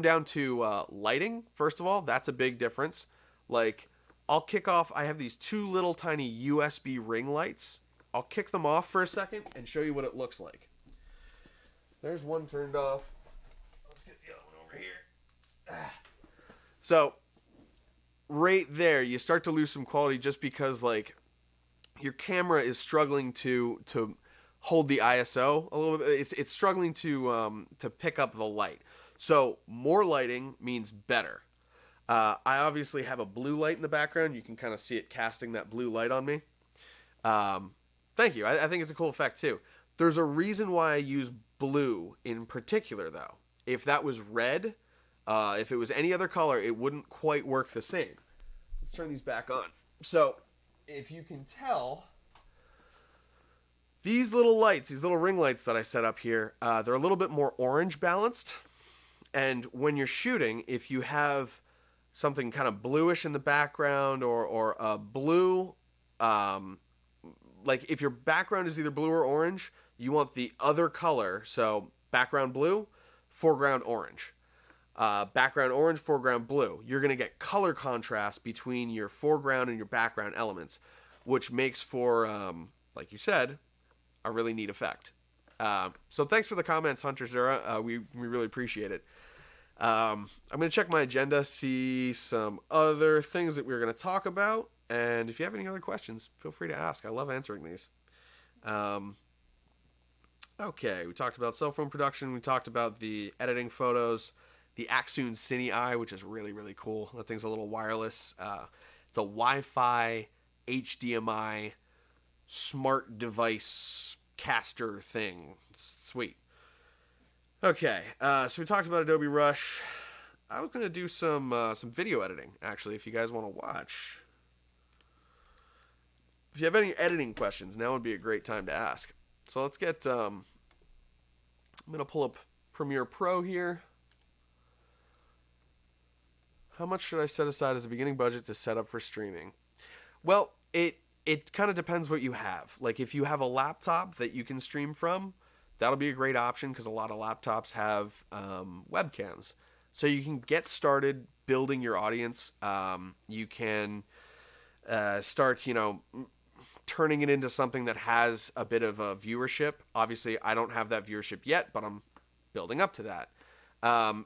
[SPEAKER 1] down to lighting. First of all, that's a big difference. Like, I'll kick off, I have these two little tiny USB ring lights. I'll kick them off for a second and show you what it looks like. There's one turned off. Let's get the other one over here. So, right there, you start to lose some quality just because, like, your camera is struggling to hold the ISO a little bit. It's struggling to pick up the light. So more lighting means better. I obviously have a blue light in the background. You can kind of see it casting that blue light on me. Thank you. I think it's a cool effect too. There's a reason why I use blue in particular, though. If that was red, if it was any other color, it wouldn't quite work the same. Let's turn these back on. So if you can tell, these little lights, these little ring lights that I set up here, they're a little bit more orange balanced. And when you're shooting, if you have something kind of bluish in the background or a blue, like if your background is either blue or orange, you want the other color. So background blue, foreground orange. Background orange, foreground blue. You're going to get color contrast between your foreground and your background elements, which makes for, like you said, a really neat effect. So thanks for the comments, Hunter Zura. We really appreciate it. I'm going to check my agenda, see some other things that we're going to talk about. And if you have any other questions, feel free to ask. I love answering these. Okay, we talked about cell phone production. We talked about the editing photos. The Axoon Cine Eye, which is really, really cool. That thing's a little wireless. It's a Wi-Fi HDMI smart device caster thing. It's sweet. Okay, so we talked about Adobe Rush. I was gonna do some video editing actually. If you guys want to watch, if you have any editing questions, now would be a great time to ask. So let's get. I'm gonna pull up Premiere Pro here. How much should I set aside as a beginning budget to set up for streaming? Well, it kind of depends what you have. Like if you have a laptop that you can stream from, that'll be a great option because a lot of laptops have webcams. So you can get started building your audience. You can start, turning it into something that has a bit of a viewership. Obviously, I don't have that viewership yet, but I'm building up to that.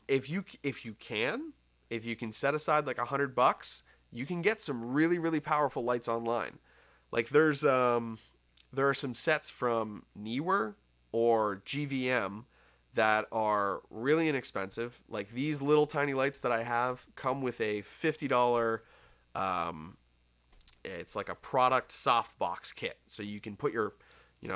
[SPEAKER 1] If you can set aside like $100, you can get some really really powerful lights online. Like there are some sets from Neewer or GVM that are really inexpensive. Like these little tiny lights that I have come with a $50. It's like a product softbox kit, so you can put your,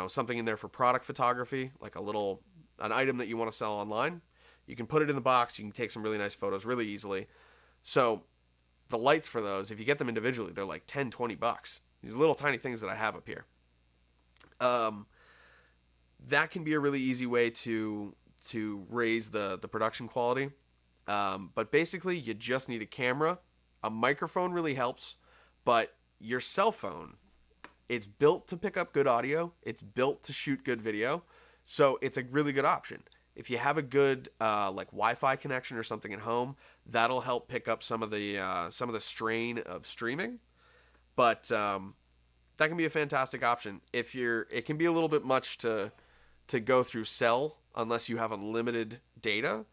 [SPEAKER 1] something in there for product photography, like an item that you want to sell online. You can put it in the box. You can take some really nice photos really easily. So the lights for those, if you get them individually, they're like $10-$20. These little tiny things that I have up here. That can be a really easy way to raise the production quality. But basically, you just need a camera. A microphone really helps, but your cell phone, it's built to pick up good audio. It's built to shoot good video. So it's a really good option. If you have a good like Wi-Fi connection or something at home, that'll help pick up some of the strain of streaming. But that can be a fantastic option. It can be a little bit much to go through cell unless you have unlimited data.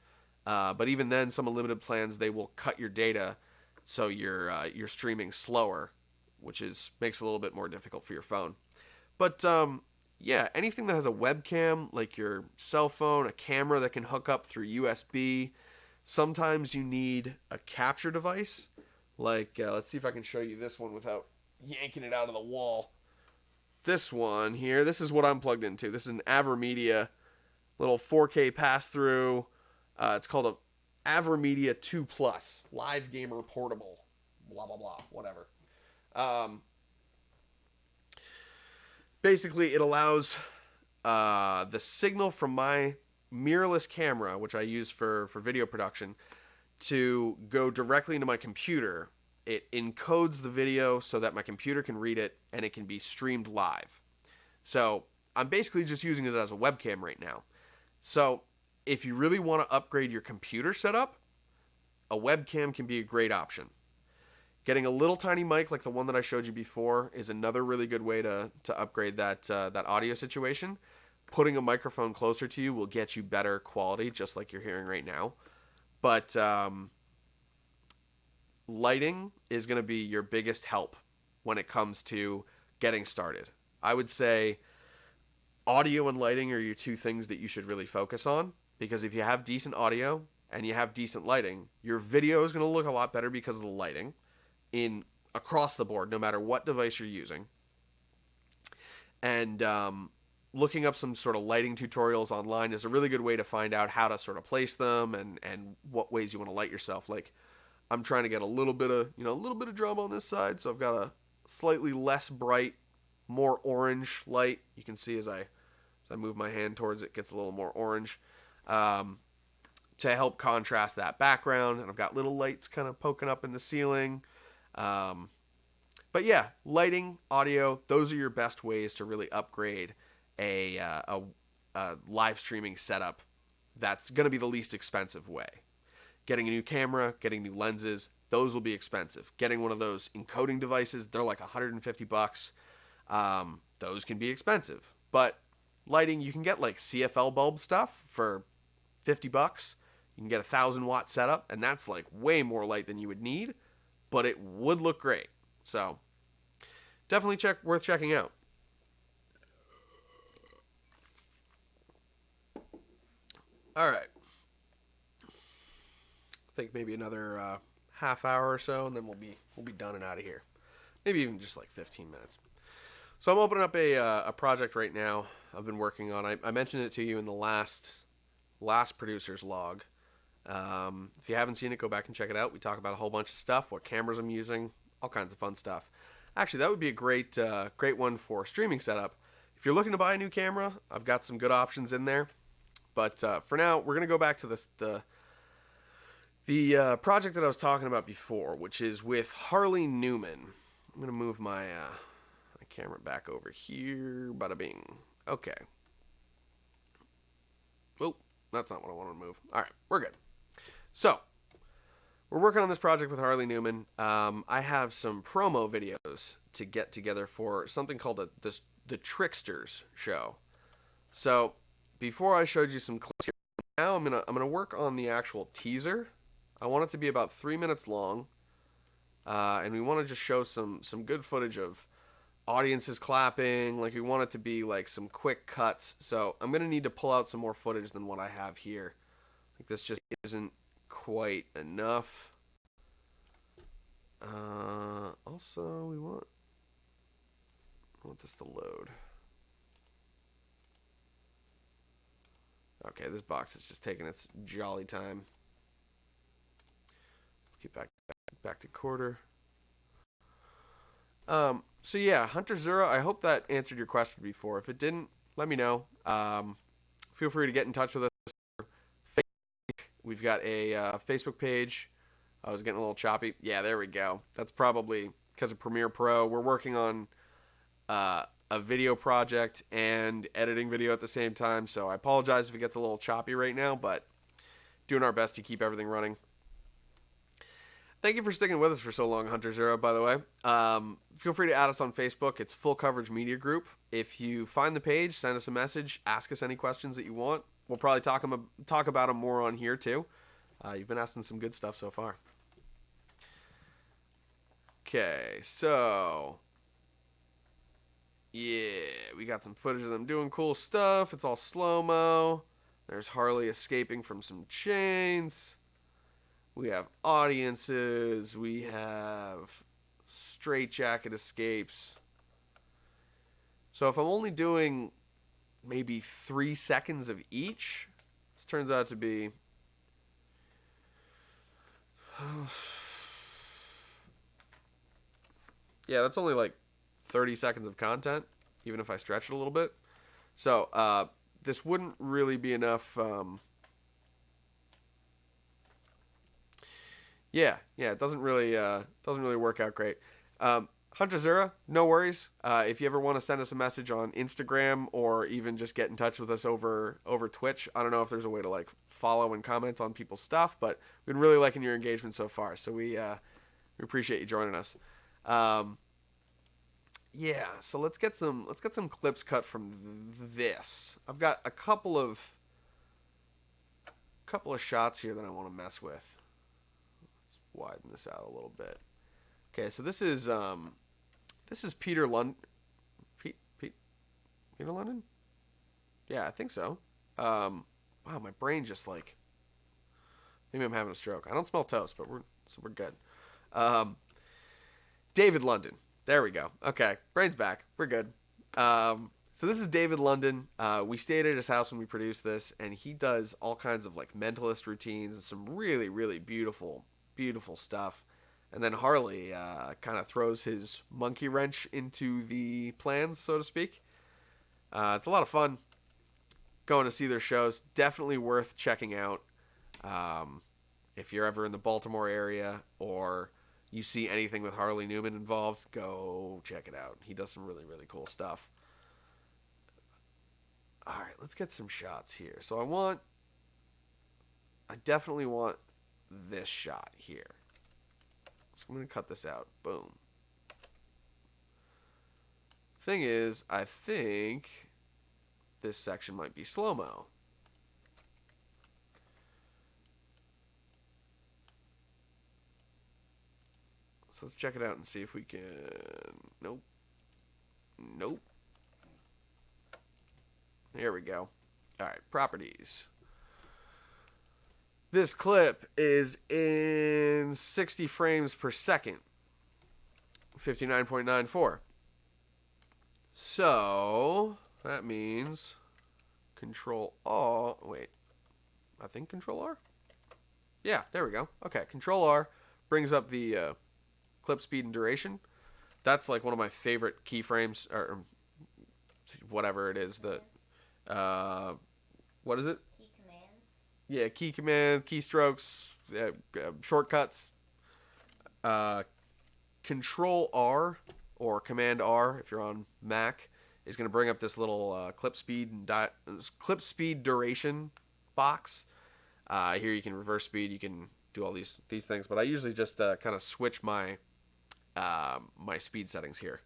[SPEAKER 1] But even then, some unlimited plans, they will cut your data so you're streaming slower, which makes it a little bit more difficult for your phone. But yeah, anything that has a webcam, like your cell phone, a camera that can hook up through USB. Sometimes you need a capture device. Like, let's see if I can show you this one without yanking it out of the wall. This one here, this is what I'm plugged into. This is an AverMedia little 4K pass-through. It's called a AverMedia 2 Plus Live Gamer Portable. Blah, blah, blah. Whatever. Basically, it allows the signal from my mirrorless camera, which I use for video production, to go directly into my computer. It encodes the video so that my computer can read it, and it can be streamed live. So I'm basically just using it as a webcam right now. So if you really want to upgrade your computer setup, a webcam can be a great option. Getting a little tiny mic like the one that I showed you before is another really good way to upgrade that audio situation. Putting a microphone closer to you will get you better quality, just like you're hearing right now. But lighting is going to be your biggest help when it comes to getting started. I would say audio and lighting are your two things that you should really focus on, because if you have decent audio and you have decent lighting, your video is going to look a lot better because of the lighting across the board, no matter what device you're using. And looking up some sort of lighting tutorials online is a really good way to find out how to sort of place them and what ways you want to light yourself. Like, I'm trying to get a little bit of drama on this side, so I've got a slightly less bright, more orange light. You can see as I move my hand towards it, it gets a little more orange to help contrast that background. And I've got little lights kind of poking up in the ceiling. But yeah, lighting, audio, those are your best ways to really upgrade a live streaming setup that's going to be the least expensive way. Getting a new camera, getting new lenses, those will be expensive. Getting one of those encoding devices, they're like $150. Those can be expensive. But lighting, you can get like CFL bulb stuff for $50. You can get a 1,000-watt setup, and that's like way more light than you would need, but it would look great. So definitely worth checking out. All right. I think maybe another half hour or so, and then we'll be done and out of here. Maybe even just like 15 minutes. So I'm opening up a project right now I've been working on. I mentioned it to you in the last producer's log. If you haven't seen it, go back and check it out. We talk about a whole bunch of stuff, what cameras I'm using, all kinds of fun stuff. Actually, that would be a great one for streaming setup. If you're looking to buy a new camera, I've got some good options in there. But for now, we're gonna go back to the project that I was talking about before, which is with Harley Newman. I'm gonna move my camera back over here. Bada bing. Okay. Oh, that's not what I want to move. All right, we're good. So, we're working on this project with Harley Newman. I have some promo videos to get together for something called the Tricksters show. So, before I showed you some clips here, now I'm gonna work on the actual teaser. I want it to be about 3 minutes long, and we want to just show some good footage of audiences clapping. Like, we want it to be like some quick cuts. So I'm gonna need to pull out some more footage than what I have here. Like, this just isn't quite enough. Also, we want this to load. Okay, this box is just taking its jolly time. Let's get back to quarter. So yeah, Hunter Zero, I hope that answered your question before. If it didn't, let me know. Feel free to get in touch with us. We've got a Facebook page. I was getting a little choppy. Yeah, there we go. That's probably because of Premiere Pro. We're working on a video project and editing video at the same time, so I apologize if it gets a little choppy right now, but doing our best to keep everything running. Thank you for sticking with us for so long, Hunter Zero, by the way. Feel free to add us on Facebook. It's Full Coverage Media Group. If you find the page, send us a message. Ask us any questions that you want. We'll probably talk about them more on here, too. You've been asking some good stuff so far. Okay, so... yeah, we got some footage of them doing cool stuff. It's all slow-mo. There's Harley escaping from some chains. We have audiences. We have straitjacket escapes. So if I'm only doing maybe 3 seconds of each, this turns out to be... yeah, that's only like 30 seconds of content, even if I stretch it a little bit. So this wouldn't really be enough... Yeah, it doesn't really work out great. Hunter Zura, no worries. If you ever want to send us a message on Instagram or even just get in touch with us over Twitch, I don't know if there's a way to like follow and comment on people's stuff, but we've been really liking your engagement so far. So we appreciate you joining us. Yeah, so let's get some clips cut from this. I've got a couple of shots here that I want to mess with. Widen this out a little bit. Okay, so this is Peter London. Peter London? Yeah, I think so. Wow, my brain just like, maybe I'm having a stroke. I don't smell toast, but we're good. David London. There we go. Okay, brain's back. We're good. So this is David London. We stayed at his house when we produced this, and he does all kinds of like mentalist routines and some really, really beautiful stuff. And then Harley kind of throws his monkey wrench into the plans, so to speak. It's a lot of fun going to see their shows. Definitely worth checking out. If you're ever in the Baltimore area or you see anything with Harley Newman involved, go check it out. He does some really, really cool stuff. All right, let's get some shots here. So I definitely want this shot here. So I'm going to cut this out. Boom. Thing is, I think this section might be slow-mo. So let's check it out and see if we can... Nope. Here we go. All right, properties. This clip is in 60 frames per second. 59.94. So that means Control R. Wait, I think Control R. Yeah, there we go. Okay, Control R brings up the clip speed and duration. That's like one of my favorite keyframes, or whatever it is. What is it?
[SPEAKER 2] Key commands.
[SPEAKER 1] Yeah, key command, keystrokes, shortcuts. Uh, Control R or Command R if you're on Mac is going to bring up this little clip speed duration box. Here you can reverse speed, you can do all these things, but I usually just kind of switch my my speed settings here.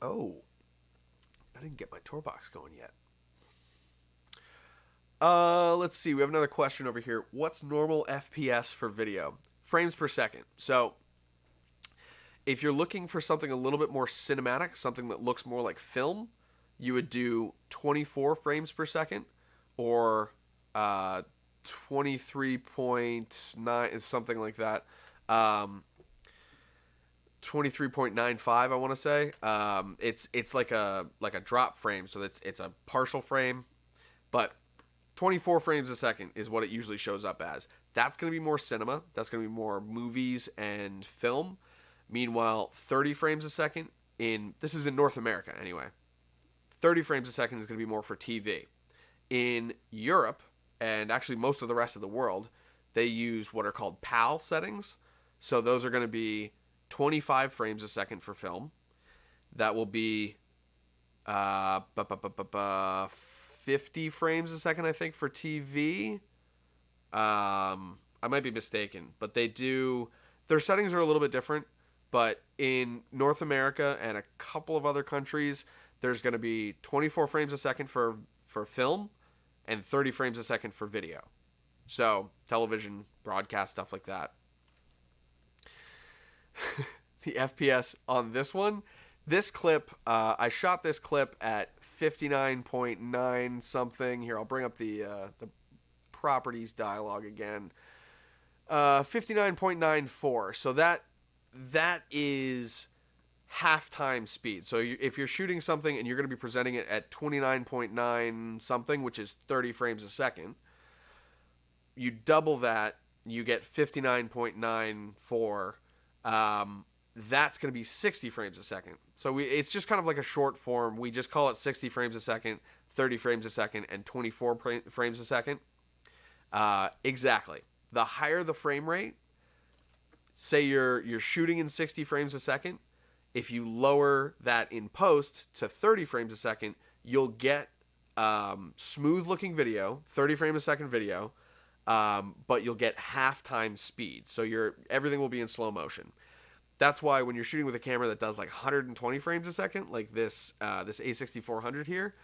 [SPEAKER 1] Oh, I didn't get my tour box going yet. Let's see. We have another question over here. What's normal FPS for video? Frames per second. So, if you're looking for something a little bit more cinematic, something that looks more like film, you would do 24 frames per second or 23.9, something like that. 23.95, I want to say. It's like a drop frame, so it's a partial frame, but 24 frames a second is what it usually shows up as. That's going to be more cinema. That's going to be more movies and film. Meanwhile, 30 frames a second this is in North America anyway. 30 frames a second is going to be more for TV. In Europe, and actually most of the rest of the world, they use what are called PAL settings. So those are going to be 25 frames a second for film. That will be 50 frames a second, I think, for TV. I might be mistaken, but their settings are a little bit different. But in North America and a couple of other countries, there's going to be 24 frames a second for film and 30 frames a second for video. So television, broadcast, stuff like that. The FPS on this clip, I shot this clip at 59.9 something. Here, I'll bring up the properties dialog again. 59.94. So that is half-time speed. So if you're shooting something and you're going to be presenting it at 29.9 something, which is 30 frames a second, you double that, you get 59.94. That's going to be 60 frames a second. So it's just kind of like a short form. We just call it 60 frames a second, 30 frames a second, and 24 frames a second. Exactly. The higher the frame rate, say you're shooting in 60 frames a second, if you lower that in post to 30 frames a second, you'll get smooth looking video, 30 frames a second video, but you'll get half-time speed. So everything will be in slow motion. That's why when you're shooting with a camera that does like 120 frames a second, like this A6400 here,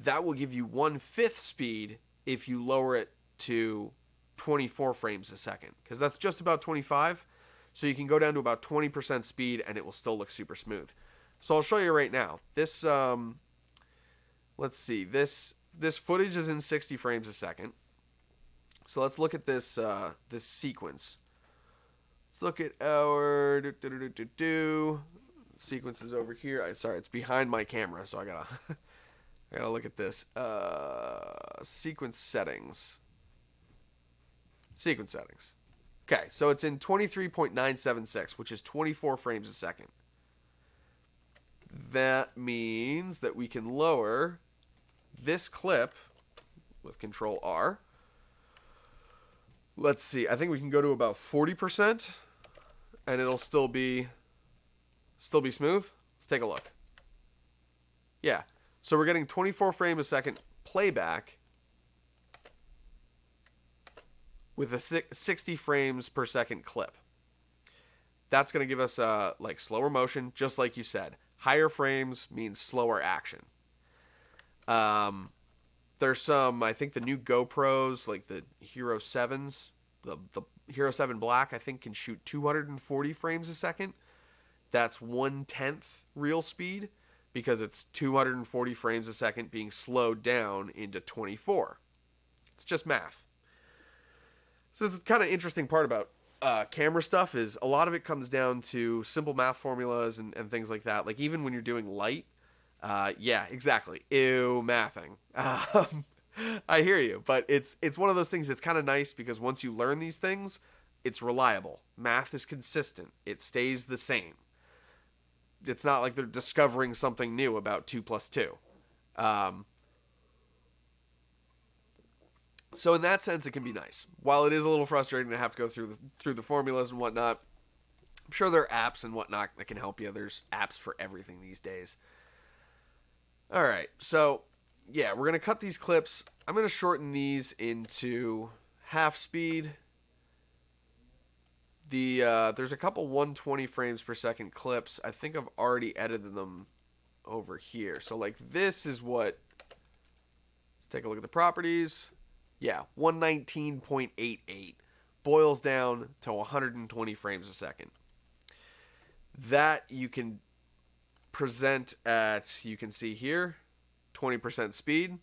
[SPEAKER 1] that will give you 1/5 speed if you lower it to 24 frames a second, because that's just about 25. So you can go down to about 20% speed and it will still look super smooth. So I'll show you right now. This, let's see, this footage is in 60 frames a second. So let's look at this sequence. Let's look at our sequences over here. Sorry, it's behind my camera, so I gotta look at this. Sequence settings. Sequence settings. Okay, so it's in 23.976, which is 24 frames a second. That means that we can lower this clip with Control R. Let's see, I think we can go to about 40%, and it'll still be smooth. Let's take a look. Yeah, so we're getting 24 frames a second playback with a 60 frames per second clip. That's going to give us like slower motion, just like you said. Higher frames means slower action. There's some, I think the new GoPros, like the Hero 7s, the Hero 7 Black, I think can shoot 240 frames a second. That's 1/10 real speed, because it's 240 frames a second being slowed down into 24. It's just math. So this is kind of interesting part about camera stuff is a lot of it comes down to simple math formulas and things like that. Like even when you're doing light, yeah, exactly. Ew, mathing. I hear you, but it's one of those things that's kind of nice because once you learn these things, it's reliable. Math is consistent. It stays the same. It's not like they're discovering something new about 2 plus 2. So in that sense, it can be nice. While it is a little frustrating to have to go through the formulas and whatnot, I'm sure there are apps and whatnot that can help you. There's apps for everything these days. All right, so yeah, we're gonna cut these clips. I'm gonna shorten these into half speed. There's a couple 120 frames per second clips. I think I've already edited them over here. So like this is what. Let's take a look at the properties. Yeah, 119.88 boils down to 120 frames a second. That you can present at, you can see here, 20% speed.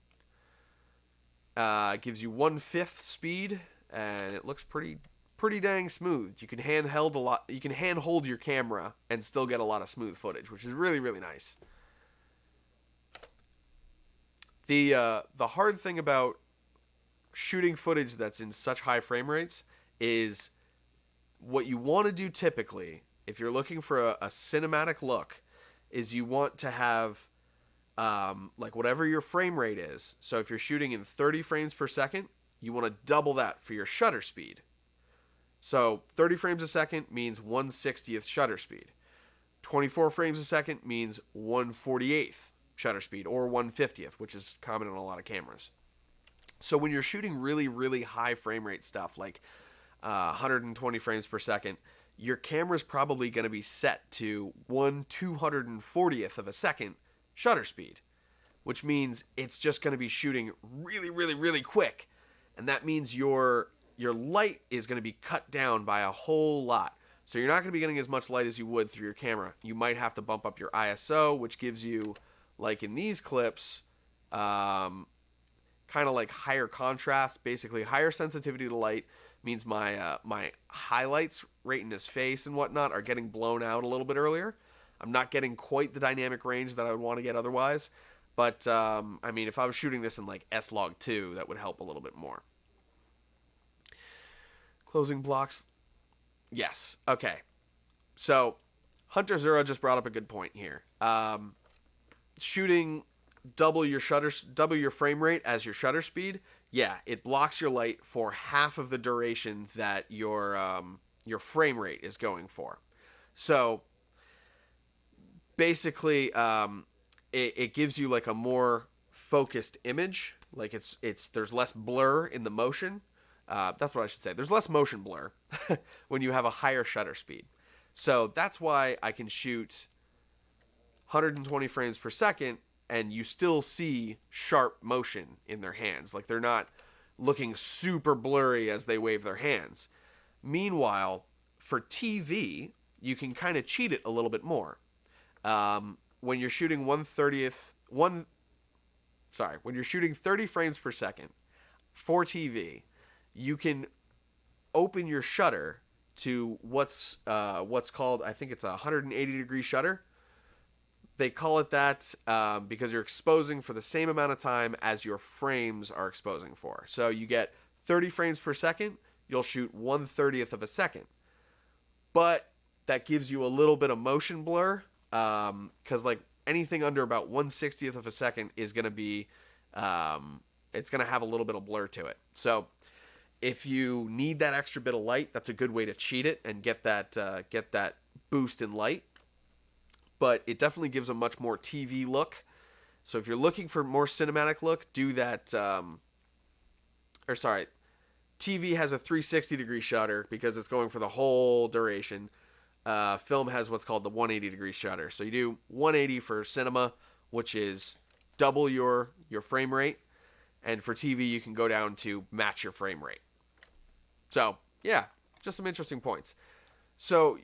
[SPEAKER 1] Gives you 1/5 speed, and it looks pretty dang smooth. You can handhold your camera and still get a lot of smooth footage, which is really, really nice. The hard thing about shooting footage that's in such high frame rates is what you want to do typically, if you're looking for a cinematic look, is you want to have like whatever your frame rate is. So if you're shooting in 30 frames per second, you want to double that for your shutter speed. So 30 frames a second means 1/60th shutter speed. 24 frames a second means 1/48th shutter speed, or 1/50th, which is common on a lot of cameras. So when you're shooting really, really high frame rate stuff, like 120 frames per second, your camera's probably going to be set to 1/240th of a second shutter speed, which means it's just going to be shooting really, really, really quick. And that means your light is going to be cut down by a whole lot. So you're not going to be getting as much light as you would through your camera. You might have to bump up your ISO, which gives you, like in these clips, kind of like higher contrast, basically higher sensitivity to light means my highlights right in his face and whatnot are getting blown out a little bit earlier. I'm not getting quite the dynamic range that I would want to get otherwise, but I mean, if I was shooting this in like S-Log2, that would help a little bit more. Closing blocks. Yes. Okay. So Hunter Zero just brought up a good point here. Shooting double your frame rate as your shutter speed, yeah, it blocks your light for half of the duration that your frame rate is going for. So basically, it gives you like a more focused image. Like there's less blur in the motion. That's what I should say. There's less motion blur when you have a higher shutter speed. So that's why I can shoot 120 frames per second and you still see sharp motion in their hands. Like they're not looking super blurry as they wave their hands. Meanwhile, for TV, you can kind of cheat it a little bit more. When you're shooting when you're shooting 30 frames per second for TV, you can open your shutter to what's called, I think it's a 180 degree shutter. They call it that because you're exposing for the same amount of time as your frames are exposing for. So you get 30 frames per second, you'll shoot 1/30th of a second. But that gives you a little bit of motion blur because like anything under about 1/60th of a second is going to be, it's going to have a little bit of blur to it. So if you need that extra bit of light, that's a good way to cheat it and get that boost in light. But it definitely gives a much more TV look. So if you're looking for more cinematic look, do that. TV has a 360 degree shutter because it's going for the whole duration. Film has what's called the 180 degree shutter. So you do 180 for cinema, which is double your frame rate. And for TV, you can go down to match your frame rate. So, yeah, just some interesting points. So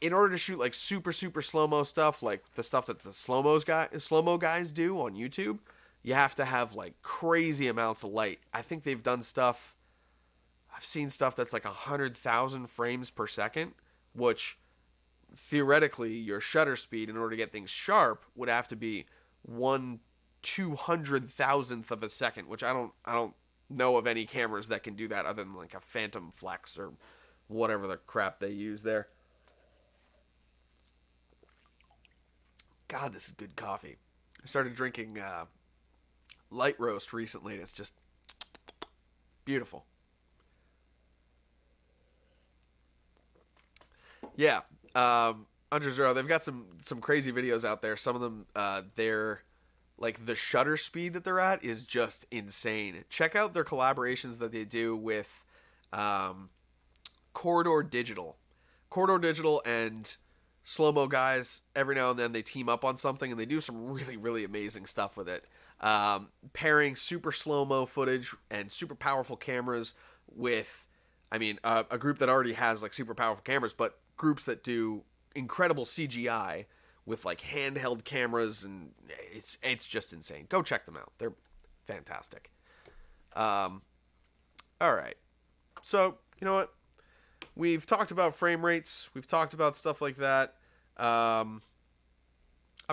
[SPEAKER 1] in order to shoot like super, super slow-mo stuff, like the stuff that the slow-mo guys do on YouTube, you have to have like crazy amounts of light. I think they've done stuff, I've seen stuff that's like 100,000 frames per second, which theoretically your shutter speed in order to get things sharp would have to be 1/200,000th of a second, which I don't know of any cameras that can do that other than like a Phantom Flex or whatever the crap they use there. God, this is good coffee. I started drinking light roast recently, and it's just beautiful. Yeah, Under Zero, they've got some crazy videos out there. Some of them, they're like the shutter speed that they're at is just insane. Check out their collaborations that they do with um, Corridor Digital. Corridor Digital and Slow Mo guys, every now and then they team up on something and they do some really, really amazing stuff with it. Pairing super slow mo footage and super powerful cameras with, a group that already has like super powerful cameras, but groups that do incredible CGI with like handheld cameras, and it's just insane. Go check them out; they're fantastic. All right, so you know what? We've talked about frame rates. We've talked about stuff like that. I've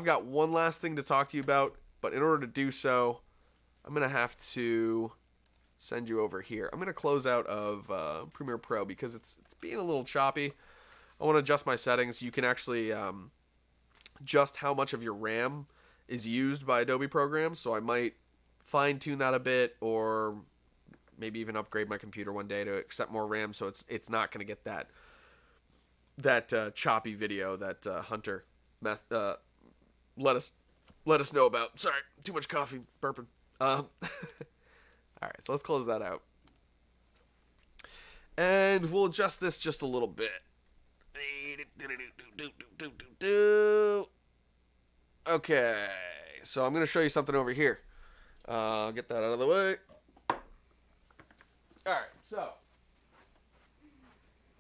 [SPEAKER 1] got one last thing to talk to you about, but in order to do so, I'm going to have to send you over here. I'm going to close out of Premiere Pro because it's being a little choppy. I want to adjust my settings. You can actually adjust how much of your RAM is used by Adobe programs, so I might fine-tune that a bit, or maybe even upgrade my computer one day to accept more RAM, so it's not going to get that choppy video that Hunter let us know about. Sorry, too much coffee, burping. All right, so let's close that out, and we'll adjust this just a little bit. Okay, so I'm going to show you something over here. Get that out of the way. Alright, so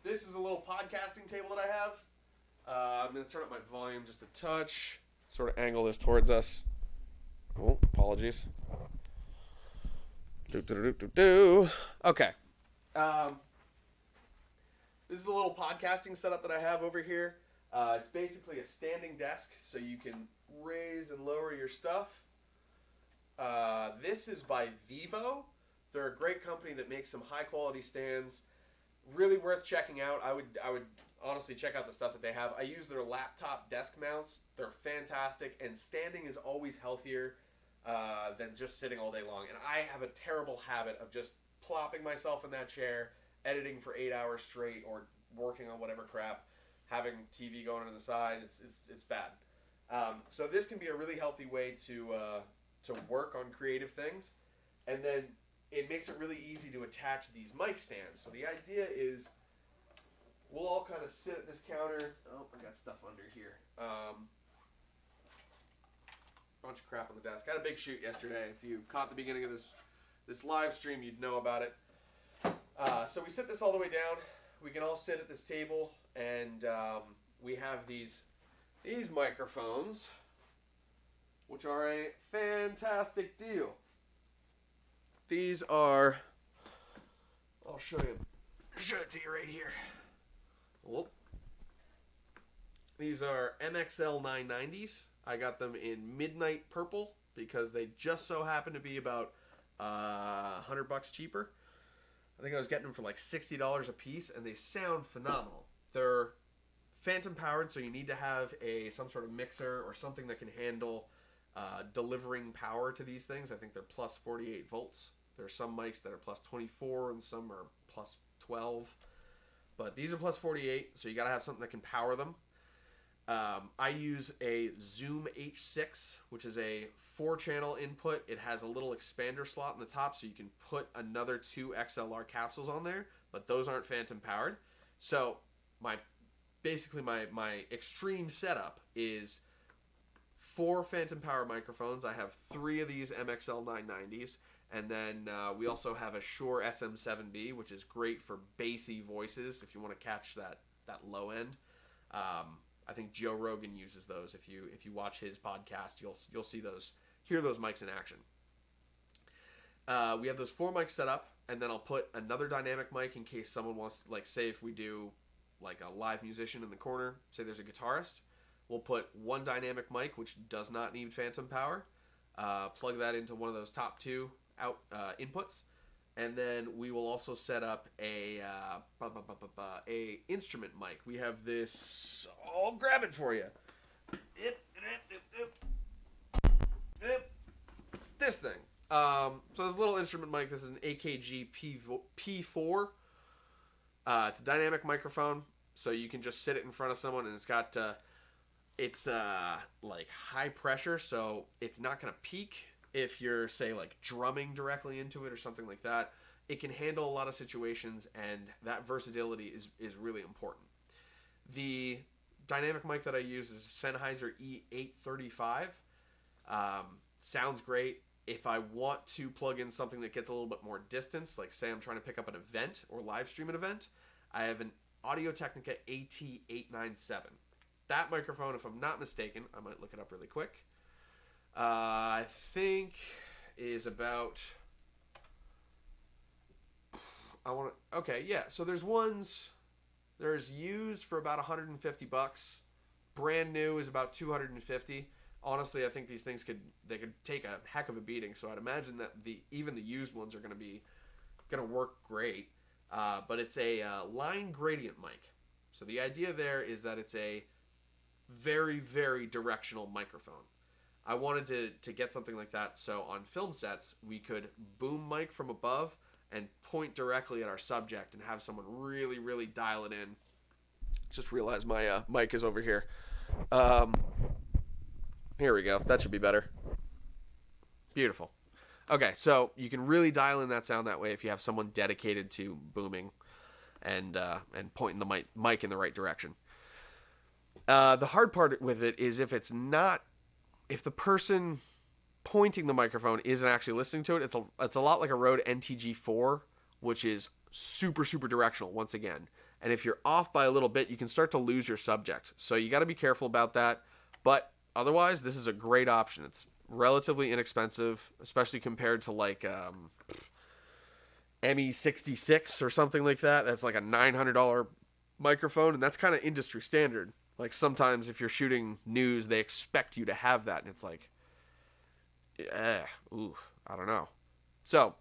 [SPEAKER 1] this is a little podcasting table that I have. I'm going to turn up my volume just a touch, sort of angle this towards us. Oh, apologies. Okay. This is a little podcasting setup that I have over here. It's basically a standing desk, so you can raise and lower your stuff. This is by Vivo. They're a great company that makes some high quality stands. Really worth checking out. I would honestly check out the stuff that they have. I use their laptop desk mounts. They're fantastic, and standing is always healthier than just sitting all day long. And I have a terrible habit of just plopping myself in that chair, editing for 8 hours straight, or working on whatever crap, having TV going on the side. It's bad. So this can be a really healthy way to work on creative things, and then it makes it really easy to attach these mic stands. So the idea is we'll all kind of sit at this counter. Oh, I got stuff under here. Bunch of crap on the desk. Had a big shoot yesterday. If you caught the beginning of this live stream, you'd know about it. So we sit this all the way down. We can all sit at this table, and we have these microphones, which are a fantastic deal. These are, I'll show it to you right here. Whoop. These are MXL 990s. I got them in midnight purple because they just so happen to be about $100 cheaper. I think I was getting them for like $60 a piece, and they sound phenomenal. They're phantom powered, so you need to have some sort of mixer or something that can handle delivering power to these things. I think they're plus 48 volts. There are some mics that are plus 24 and some are plus 12. But these are plus 48, so you got to have something that can power them. I use a Zoom H6, which is a 4-channel input. It has a little expander slot in the top, so you can put another 2 XLR capsules on there, but those aren't phantom powered. So my extreme setup is 4 phantom power microphones. I have 3 of these MXL 990s, and then we also have a Shure SM7B, which is great for bassy voices if you want to catch that low end. I think Joe Rogan uses those. If you watch his podcast, you'll see those, hear those mics in action. We have those 4 mics set up. and then I'll put another dynamic mic in case someone wants, like, say if we do like a live musician in the corner, say there's a guitarist, we'll put one dynamic mic which does not need phantom power, plug that into one of those top two inputs, and then we will also set up a instrument mic. We have this. I'll grab it for you. This thing. So this little instrument mic. This is an AKG P4. It's a dynamic microphone, so you can just sit it in front of someone, and it's got it's like high pressure, so it's not gonna peak if you're, say, like drumming directly into it or something like that. It can handle a lot of situations, and that versatility is really important. The dynamic mic that I use is a Sennheiser E835. Sounds great. If I want to plug in something that gets a little bit more distance, like say I'm trying to pick up an event or live stream an event, I have an Audio-Technica AT897. That microphone, if I'm not mistaken, I might look it up really quick, I think is about... Okay, yeah, so there's used for about $150. Brand new is about $250. Honestly, I think these things could take a heck of a beating. So I'd imagine that even the used ones are going to work great. But it's a line gradient mic. So the idea there is that it's a very, very directional microphone. I wanted to get something like that so on film sets we could boom mic from above and point directly at our subject and have someone really, really dial it in. Just realized my mic is over here. Here we go. That should be better. Beautiful. Okay, so you can really dial in that sound that way if you have someone dedicated to booming and pointing the mic in the right direction. The hard part with it is if the person pointing the microphone isn't actually listening to it. It's a lot like a Rode NTG4, which is super, super directional once again. And if you're off by a little bit, you can start to lose your subject. So you got to be careful about that. But otherwise, this is a great option. It's relatively inexpensive, especially compared to like ME66 or something like that. That's like a $900 microphone, and that's kind of industry standard. Like sometimes if you're shooting news, they expect you to have that, and it's like, I don't know. So,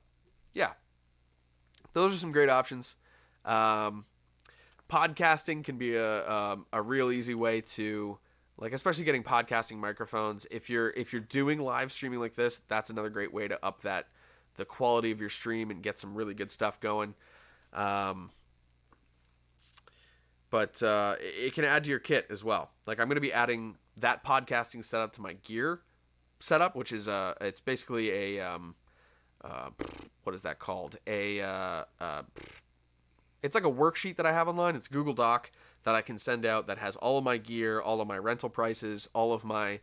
[SPEAKER 1] yeah, those are some great options. Podcasting can be a real easy way to, like, especially getting podcasting microphones. If you're doing live streaming like this, that's another great way to up the quality of your stream and get some really good stuff going. But it can add to your kit as well. Like I'm going to be adding that podcasting setup to my gear setup, which is it's basically a what is that called? It's like a worksheet that I have online. It's Google Doc that I can send out that has all of my gear, all of my rental prices, all of my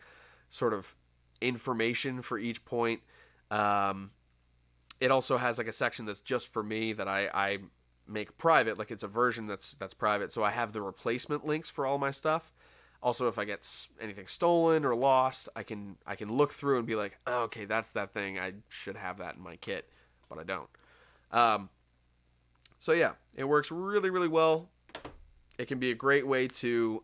[SPEAKER 1] sort of information for each point. It also has like a section that's just for me that I make private. Like it's a version that's private. So I have the replacement links for all my stuff. Also, if I get anything stolen or lost, I can look through and be like, oh, okay, that's that thing. I should have that in my kit, but I don't. So yeah, it works really, really well. It can be a great way to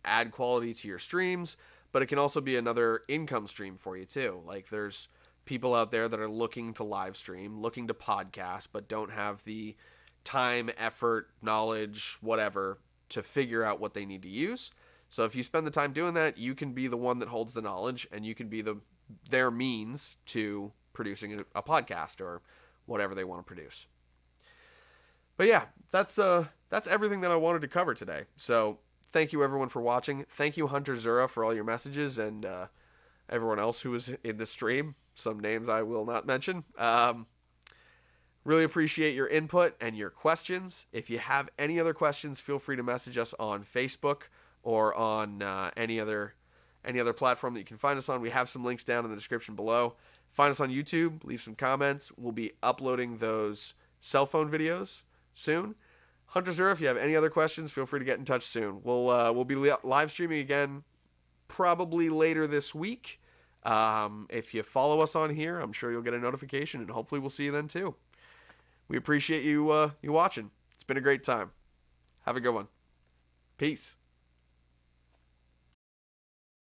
[SPEAKER 1] add quality to your streams, but it can also be another income stream for you too. Like there's people out there that are looking to live stream, looking to podcast, but don't have the time, effort, knowledge, whatever, to figure out what they need to use. So if you spend the time doing that, you can be the one that holds the knowledge, and you can be their means to producing a podcast or whatever they want to produce. But yeah, that's everything that I wanted to cover today. So thank you everyone for watching. Thank you Hunter Zura for all your messages, and everyone else who was in the stream. Some names I will not mention. Really appreciate your input and your questions. If you have any other questions, feel free to message us on Facebook or on any other platform that you can find us on. We have some links down in the description below. Find us on YouTube. Leave some comments. We'll be uploading those cell phone videos soon. Hunter Zura, if you have any other questions, feel free to get in touch soon. We'll be live streaming again probably later this week. If you follow us on here, I'm sure you'll get a notification, and hopefully we'll see you then too. we appreciate you watching. It's been a great time. Have a good one. Peace.